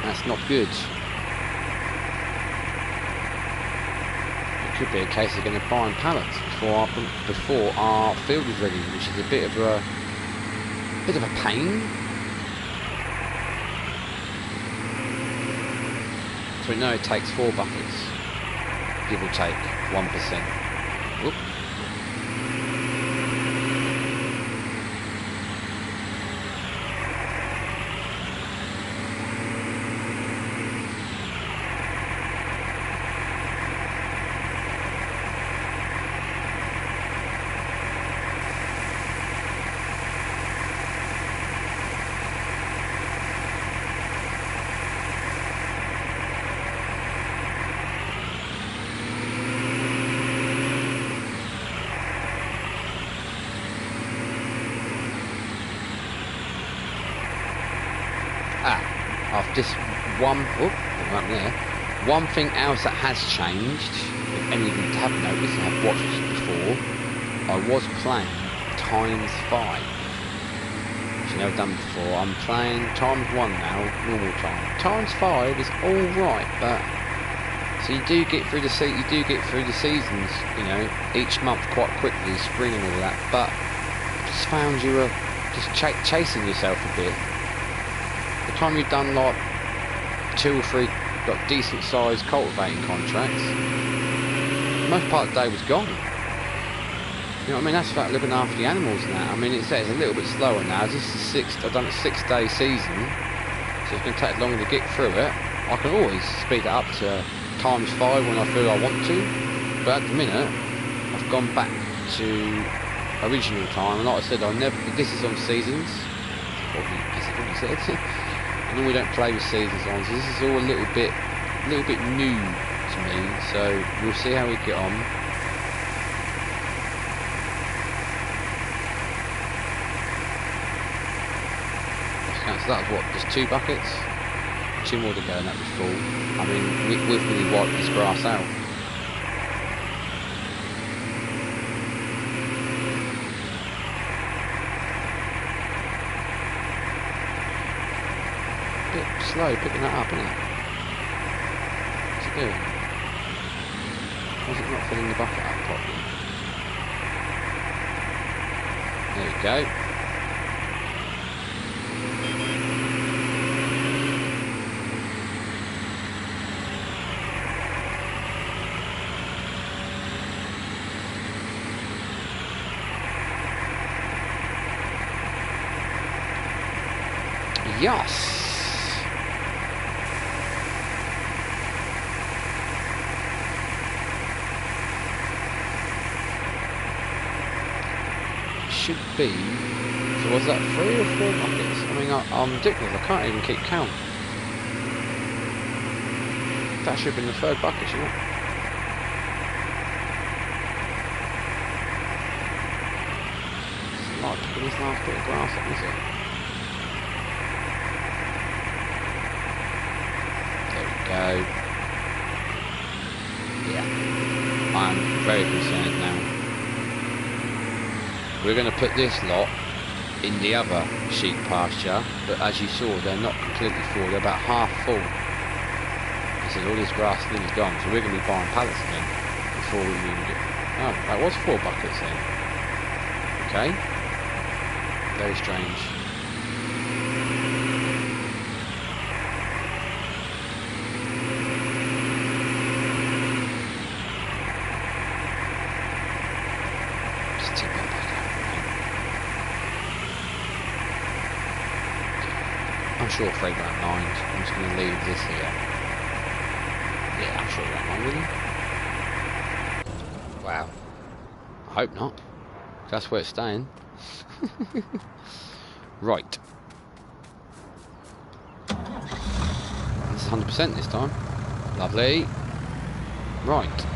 Speaker 1: That's not good. It could be a case of going to buy pallets before our field is ready, which is a bit of a pain. So we know it takes 4 buckets, give or take 1%. Whoop. Just one thing else that has changed, if any of you have noticed and have watched this before, I was playing ×5, which I've never done before. I'm playing ×1 now, normal time. ×5 is alright, but so you do get through the seasons, you know, each month quite quickly, spring and all that, but I just found you were just chasing yourself a bit. The time you've done like 2 or 3 like decent sized cultivating contracts, most part of the day was gone. You know what I mean? That's about looking after the animals now. I mean, it's a little bit slower now. This is I've done a 6-day season, so it's going to take longer to get through it. I can always speed it up to ×5 when I feel I want to, but at the minute I've gone back to original time. And like I said, I never. This is on seasons. As I've already said. I normally don't play with seasons on, so this is all a little bit new to me. So we'll see how we get on. So that was what, just 2 buckets? 2 more to go and that was full. I mean, we've really wiped this grass out. Bit slow picking that up, isn't it? What's it doing? Why is it not filling the bucket up properly? There we go. Yes. Should be. So was that 3 or 4 buckets? I mean, I'm ridiculous. I can't even keep count. That should have been the 3rd bucket, shouldn't it? It's not picking this last bit of grass up, is it? Go. Yeah, I'm very concerned now. We're going to put this lot in the other sheep pasture, but as you saw, they're not completely full, they're about half full. I said all this grass is nearly gone, so we're going to be buying pallets again before we even get... Oh, that was 4 buckets then. Okay. Very strange. I'm sure Fred won't mind. I'm just going to leave this here. Yeah, I'm sure he won't mind, will he? Wow. I hope not. That's where it's staying. Right. This is 100% this time. Lovely. Right.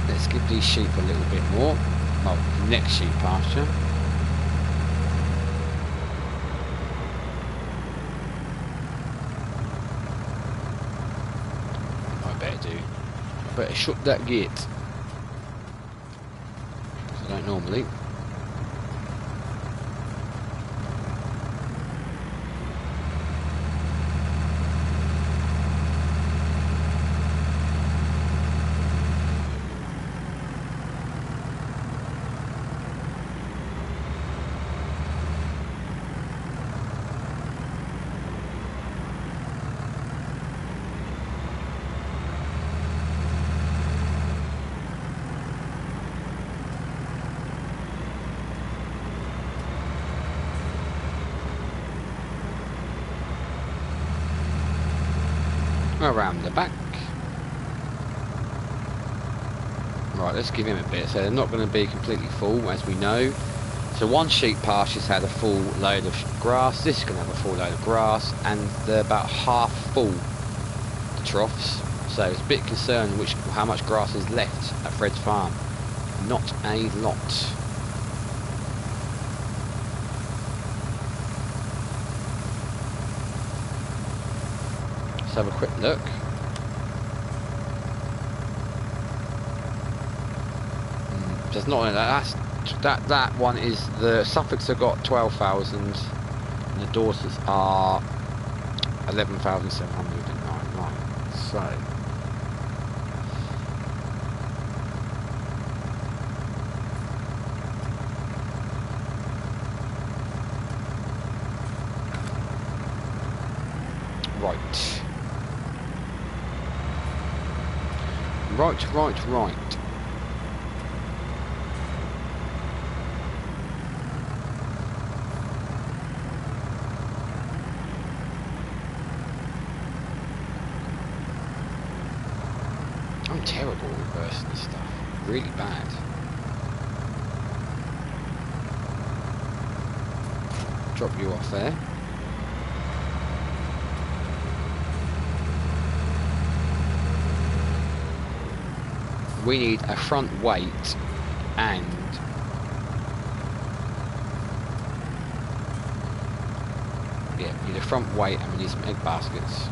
Speaker 1: Let's give these sheep a little bit more. Well, next sheep pasture. Better shut that gate. I don't normally. Around the back. Right, let's give him a bit. So they're not going to be completely full, as we know. So one sheep pasture's had a full load of grass. This is going to have a full load of grass, and they're about half full, the troughs. So it's a bit concerning how much grass is left at Fred's farm. Not a lot. Let's have a quick look. There's not that one is the Suffolks have got 12,000 and the Dorsets are 11,799. So right. I'm terrible at reversing this stuff. really bad. Drop you off there. We need a front weight and yeah, we need a front weight and we need some egg baskets.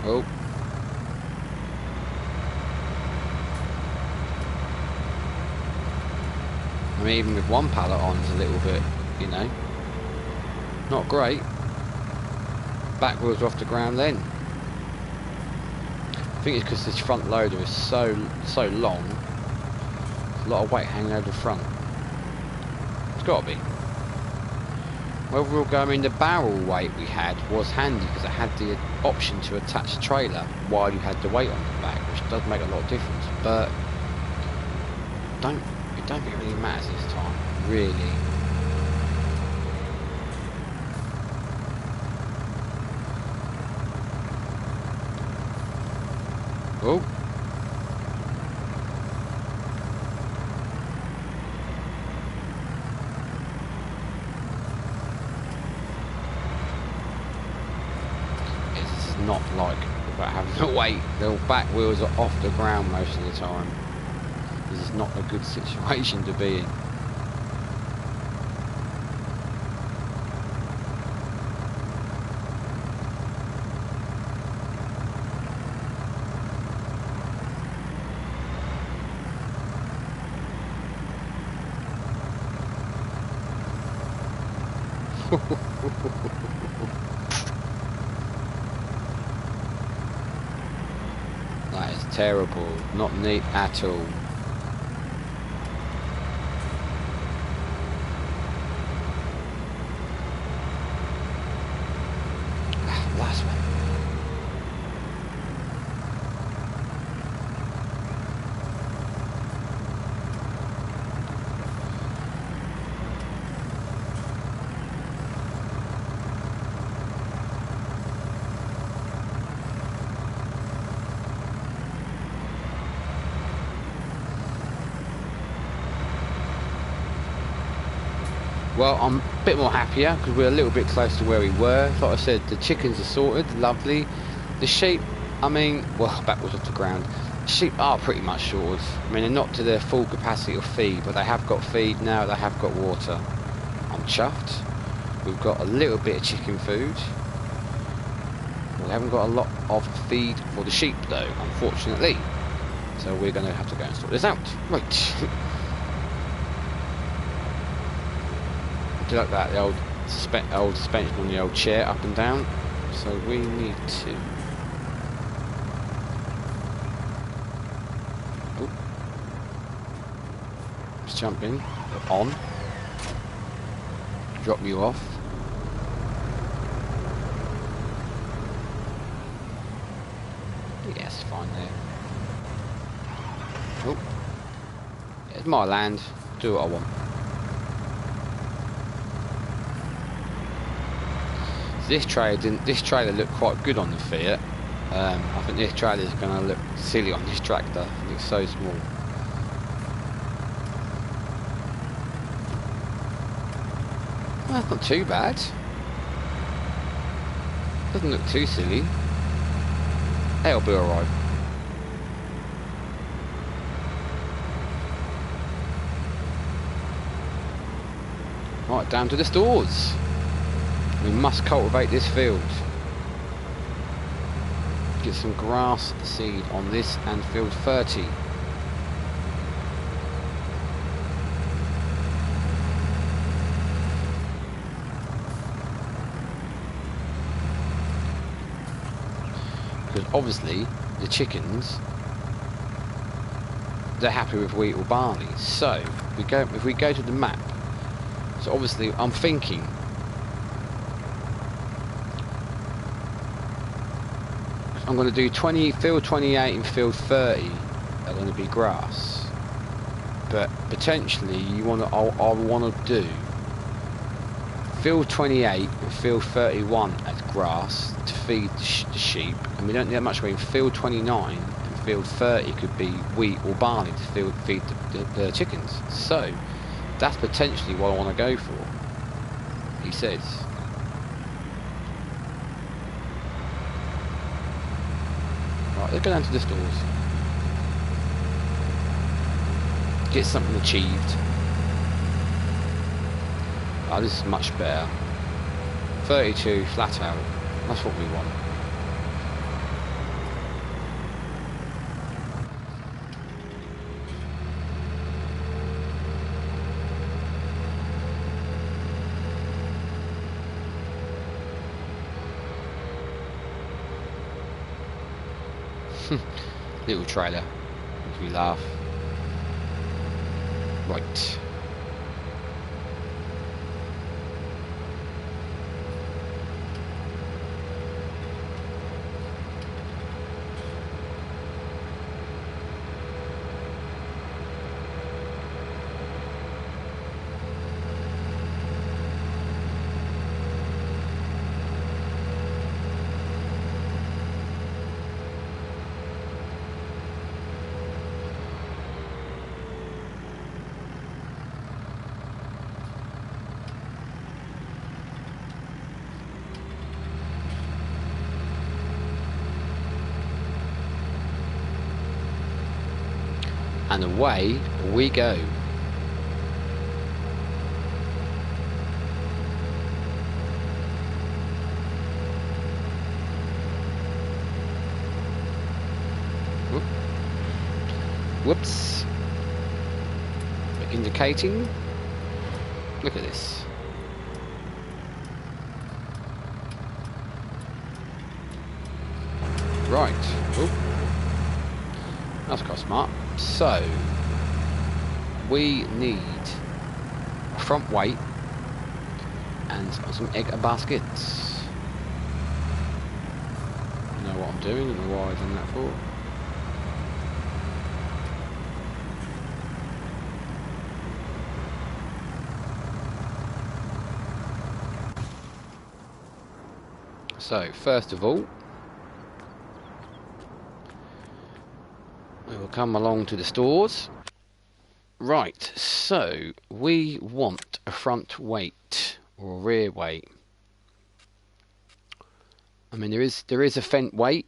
Speaker 1: Oh. I mean, even with one pallet on is a little bit, you know, not great. Back wheels are off the ground then. I think it's because this front loader is so long. There's a lot of weight hanging over the front. It's got to be. Whether we'll go, I mean, the barrel weight we had was handy because it had the option to attach a trailer while you had the weight on the back, which does make a lot of difference. But I don't think it really matters this time, really. Oh. It's not like about having to wait. The back wheels are off the ground most of the time. This is not a good situation to be in. That is terrible, not neat at all. Last one. Well, I'm a bit more happier because we're a little bit close to where we were. Like I said, the chickens are sorted, lovely. The sheep, I mean, well, backwards off the ground. The sheep are pretty much sorted. I mean, they're not to their full capacity of feed, but they have got feed now, they have got water. I'm chuffed. We've got a little bit of chicken food. We haven't got a lot of feed for the sheep though, unfortunately. So we're going to have to go and sort this out. Right. Do you like that, the old suspension on the old chair up and down? So we need to. Ooh. Let's jump in. On. Drop you off. Yes, fine there. Oh. It's my land. Do what I want. This trailer looked quite good on the Fiat. I think this trailer is going to look silly on this tractor. It's so small. Well, that's not too bad. Doesn't look too silly. It'll be alright. Right, down to the stores. We must cultivate this field. Get some grass seed on this and field 30. Because obviously the chickens, they're happy with wheat or barley. So if we go to the map, so obviously I'm thinking I'm going to do field 28 and field 30 are going to be grass, but potentially I want to do field 28 and field 31 as grass to feed the sheep, and we don't need that much. We're in field 29 and field 30 could be wheat or barley to feed the chickens. So that's potentially what I want to go for, he says. Right, let's go down to the stores. Get something achieved. Oh, this is much better. 32 flat out. That's what we want. Little trailer. Makes me laugh. Right. And away we go. Whoops. Indicating. Look at this. Right. Oop. That's quite smart. So, we need a front weight and some egg baskets. I know what I'm doing and why I've done that for. So, first of all, we will come along to the stores. Right, so we want a front weight or a rear weight. I mean, there is a fent weight.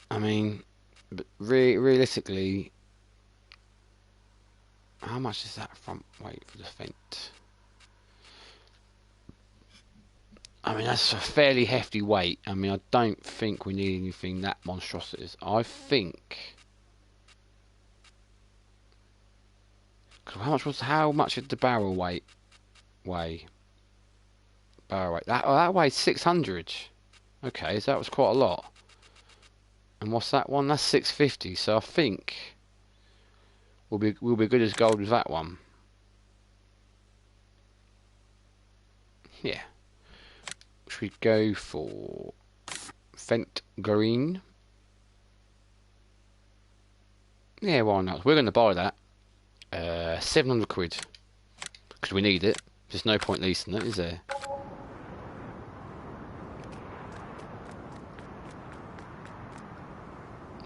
Speaker 1: I mean, but realistically, how much is that front weight for the fent? I mean, that's a fairly hefty weight. I mean, I don't think we need anything that monstrous. I think. How much did the barrel weigh? Barrel weight. That weighs 600. Okay, so that was quite a lot. And what's that one? That's 650. So I think we'll be good as gold with that one. Yeah. Should we go for Fent Green? Yeah, why not? We're going to buy that. 700 quid. Because we need it. There's no point leasing it, is there?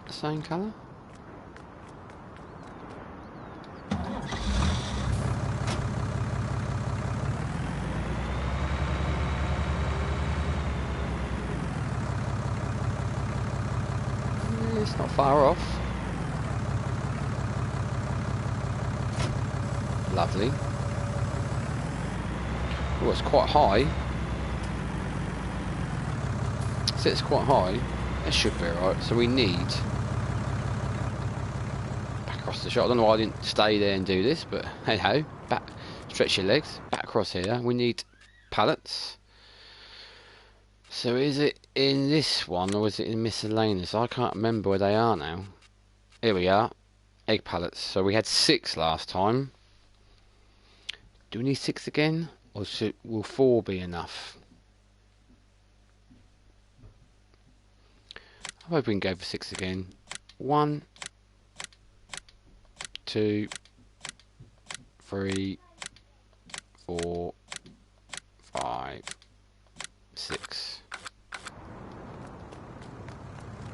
Speaker 1: The same colour? It's not far off. Lovely. Oh, it's quite high. So it's quite high. It should be alright. So we need back across the shot. I don't know why I didn't stay there and do this, but hey ho. Back, stretch your legs. Back across here. We need pallets. So is it in this one or is it in miscellaneous? I can't remember where they are now. Here we are. Egg pallets. So we had 6 last time. Do we need 6 again? Or will 4 be enough? I hope we can go for 6 again. 1, 2, 3, 4, 5, 6.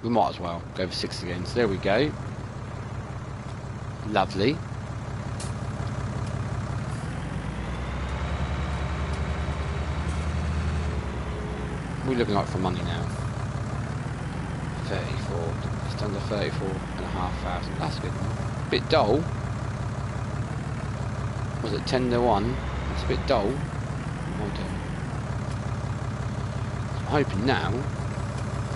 Speaker 1: We might as well go for 6 again. So there we go. Lovely. What are we looking like for money now? 34, just under 34,500. That's good. Bit dull. Was it 10 to 1? It's a bit dull. I'm hoping now,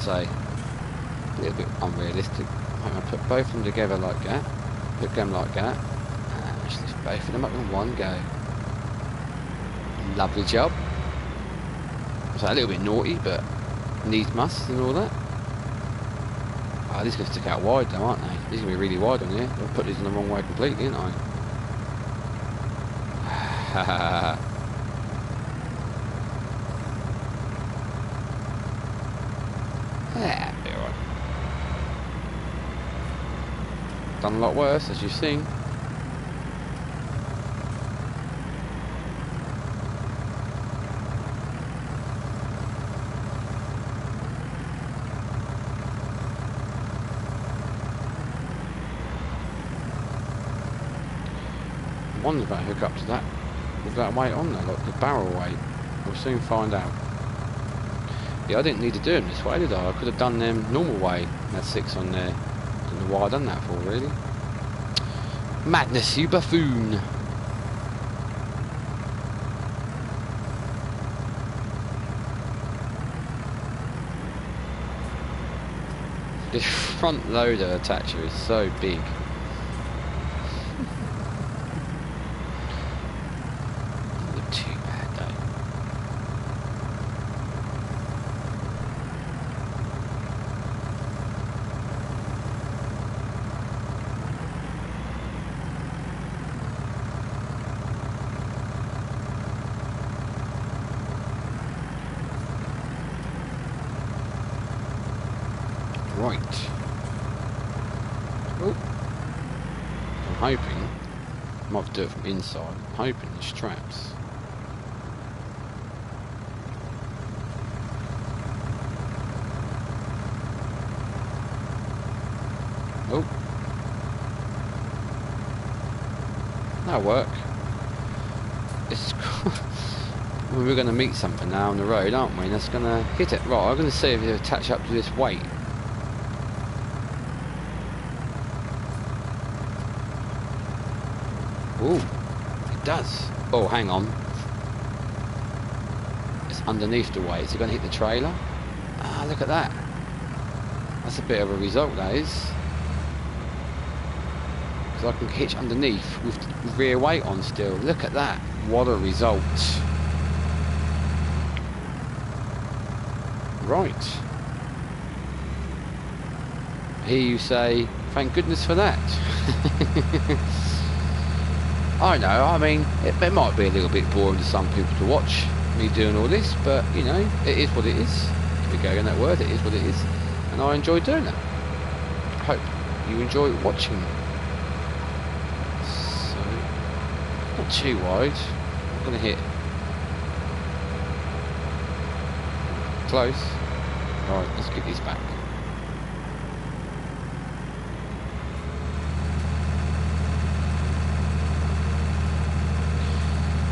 Speaker 1: say, a little bit unrealistic. I'm going to put both of them together like that, put them like that, and just lift both of them up in one go. Lovely job. So a little bit naughty, but needs must and all that. Oh, these are going to stick out wide though, aren't they? These are going to be really wide on here. I'll put these in the wrong way completely, didn't I? Yeah, be alright. Done a lot worse, as you've seen. I wonder about hook up to that with that weight on there, like the barrel weight. We'll soon find out. Yeah, I didn't need to do them this way, did I? I could have done them normal way. Had 6 on there. Don't know why I done that for, really. Madness, you buffoon! This front loader attacher is so big. Right. Oh. I'm hoping, I might have to do it from inside. I'm hoping the straps. Oh. That'll work. It's we're going to meet something now on the road, aren't we? And that's going to hit it. Right, I'm going to see if it attach up to this weight. Ooh, it does. Oh, hang on. It's underneath the weight. Is it going to hit the trailer? Ah, look at that. That's a bit of a result, that is. Because I can hitch underneath with the rear weight on still. Look at that. What a result. Right. Here you say, thank goodness for that. I know, I mean, it might be a little bit boring to some people to watch me doing all this, but, you know, it is what it is. If we go in that word, it is what it is. And I enjoy doing that. I hope you enjoy watching. So, not too wide. I'm going to hit. Close. Alright, let's get these back.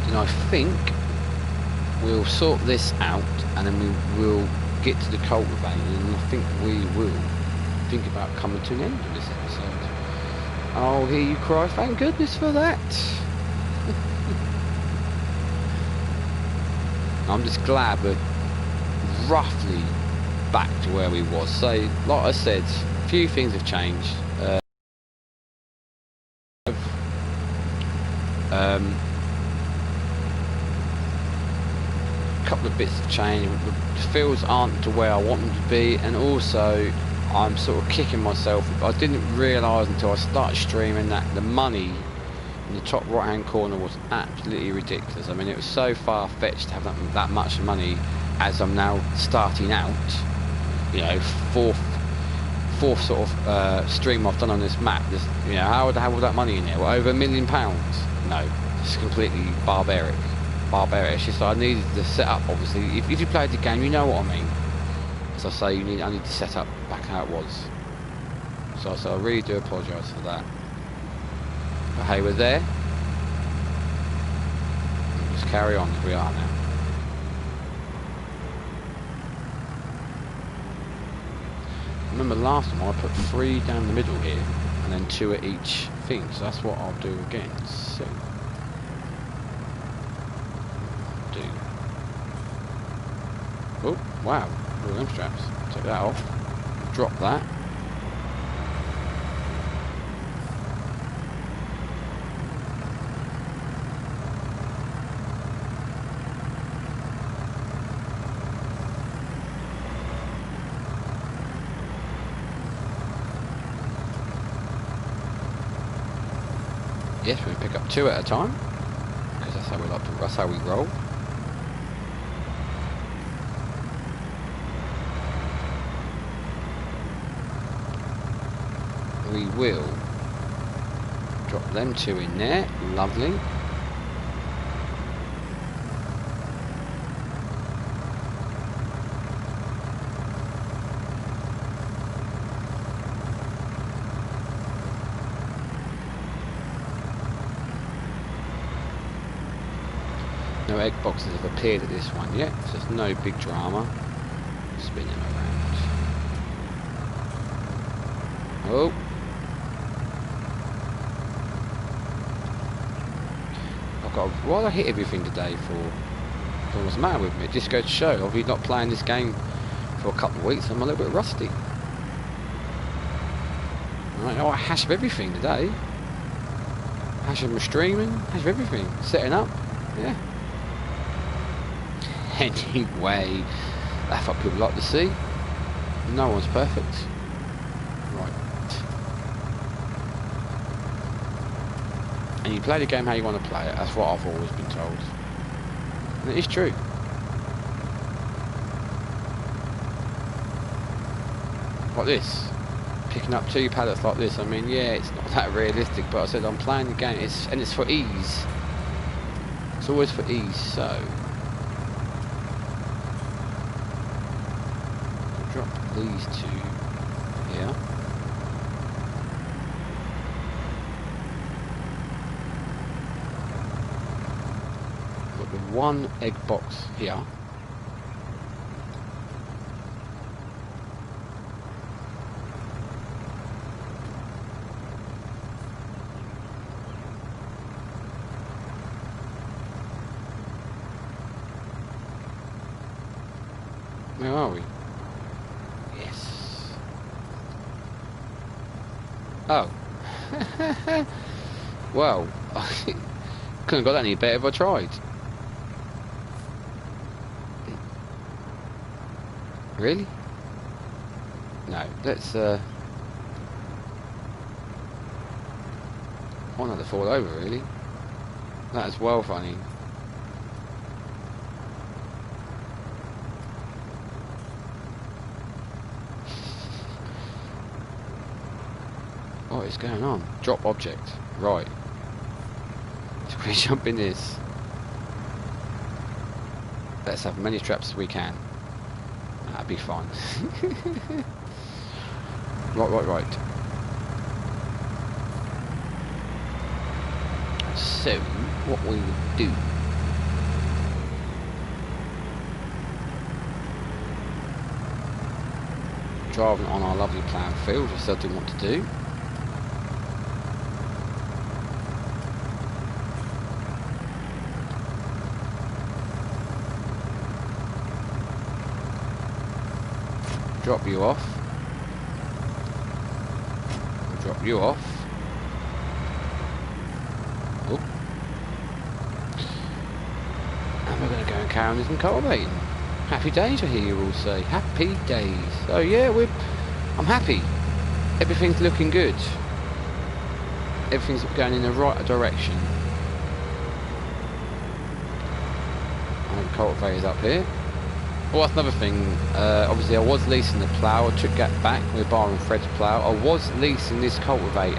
Speaker 1: And I think we'll sort this out and then we will get to the cultivator, and I think we will think about coming to an end of this episode. I'll hear you cry, thank goodness for that. I'm just glad we're roughly back to where we was. So, like I said, a few things have changed. Couple of bits have changed. The fields aren't to where I want them to be, and also I'm sort of kicking myself. I didn't realise until I started streaming that the money in the top right hand corner was absolutely ridiculous. I mean, it was so far-fetched to have that much money as I'm now starting out. You know, fourth sort of stream I've done on this map. There's, you know, how would I have all that money in there? Well, over £1 million? No, it's completely barbaric. It's just I needed to set up, obviously. If you played the game, you know what I mean. As I say, I need to set up back how it was. So I really do apologise for that. But hey, we're there. Let's carry on as we are now. Remember last time I put 3 down the middle here and then 2 at each thing, so that's what I'll do again. So do. Oh wow, real limb straps. Take that off. Drop that. Yes, we pick up 2 at a time because that's how we like to. That's how we roll. We will drop them 2 in there. Lovely. No egg boxes have appeared at this one yet, so there's no big drama. Spin them around. Oh. I've got. Why did I hit everything today for? What's the matter with me? It just goes to show. Obviously not playing this game for a couple of weeks. I'm a little bit rusty. Right, oh, I hash of everything today. Hash of my streaming. Hash of everything. Setting up. Yeah. Anyway, that's what people like to see. No one's perfect. Right. And you play the game how you want to play it. That's what I've always been told. And it is true. Like this. Picking up 2 pallets like this. I mean, yeah, it's not that realistic, but I said I'm playing the game. And it's for ease. It's always for ease, so... drop these 2 here. Got the 1 egg box here. Where are we? Oh. Well, I couldn't have got any better if I tried. Really? No, let's why not to fall over, really? That is well funny. What is going on? Drop object. Right. So we jump in this. Let's have many traps as we can. That'd be fine. Right. So, what we would do... driving on our lovely ploughed field, which I didn't want to do. Drop you off. We'll drop you off. Oh. And we're going to go and carry on with some cultivating. Happy days, I hear you all say. Happy days. Oh yeah, I'm happy. Everything's looking good. Everything's going in the right direction. I have cultivators up here. Well, that's another thing. Obviously, I was leasing the plough. I took that back with borrowing Fred's plough. I was leasing this cultivator.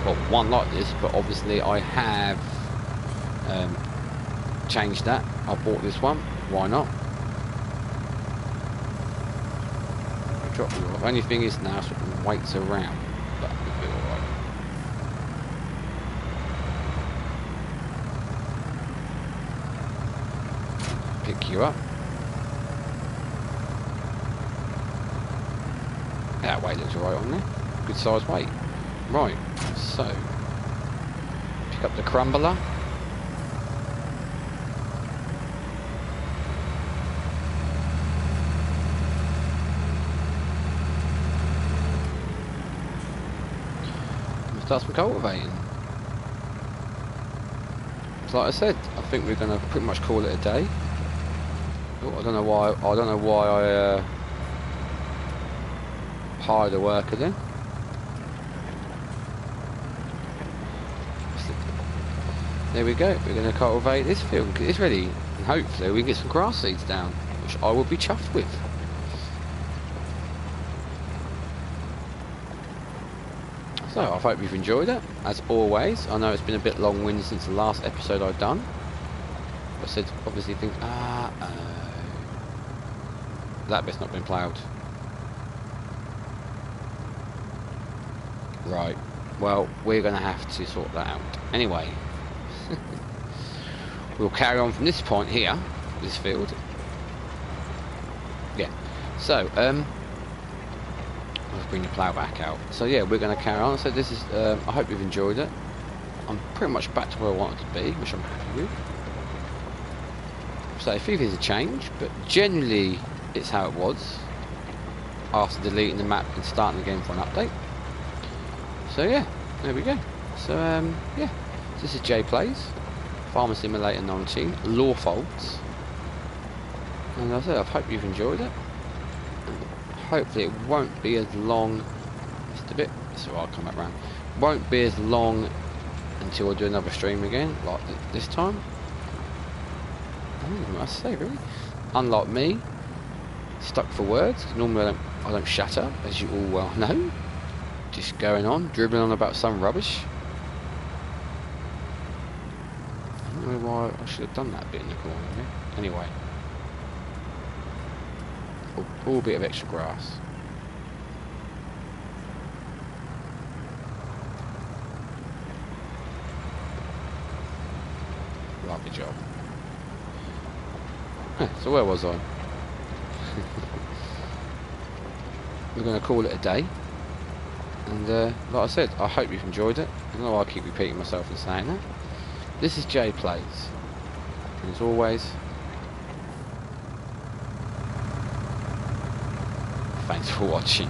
Speaker 1: Well, one like this, but obviously I have changed that. I bought this one. Why not? I'll drop you off. Only thing is now, sort of waits around, but we'll be all right. pick you up. That weight looks alright on there. Good size weight. Right, so pick up the crumbler. Start some cultivating. So like I said, I think we're going to pretty much call it a day. Oh, I don't know why. I hired a worker then. There we go. We're going to cultivate this field. It's ready, and hopefully we can get some grass seeds down, which I will be chuffed with. So I hope you've enjoyed it, as always. I know it's been a bit long-winded since the last episode I've done. I said, obviously think, that bit's not been ploughed. Right, well, we're going to have to sort that out. Anyway, we'll carry on from this point here, this field. Yeah, so, let's bring the plough back out. So yeah, we're going to carry on. So this is, I hope you've enjoyed it. I'm pretty much back to where I wanted to be, which I'm happy with. So a few things have changed, but generally it's how it was after deleting the map and starting again for an update. So yeah, there we go. So yeah, this is Jay Plays, Farmer Simulator 19, Lawfolds. And as I said, I hope you've enjoyed it. Hopefully it won't be as long. Just a bit. So I'll come back round. Won't be as long until I do another stream again, like this time. I don't know what I say really. Unlike me, stuck for words. Normally I don't shut up, as you all well know. Just going on, dribbling on about some rubbish. I don't know why I should have done that bit in the corner. Yeah? Anyway. All bit of extra grass. Lovely job. So where was I? We're going to call it a day. And like I said, I hope you've enjoyed it. I don't know why I keep repeating myself and saying that. This is Jay Plays. And as always, thanks for watching.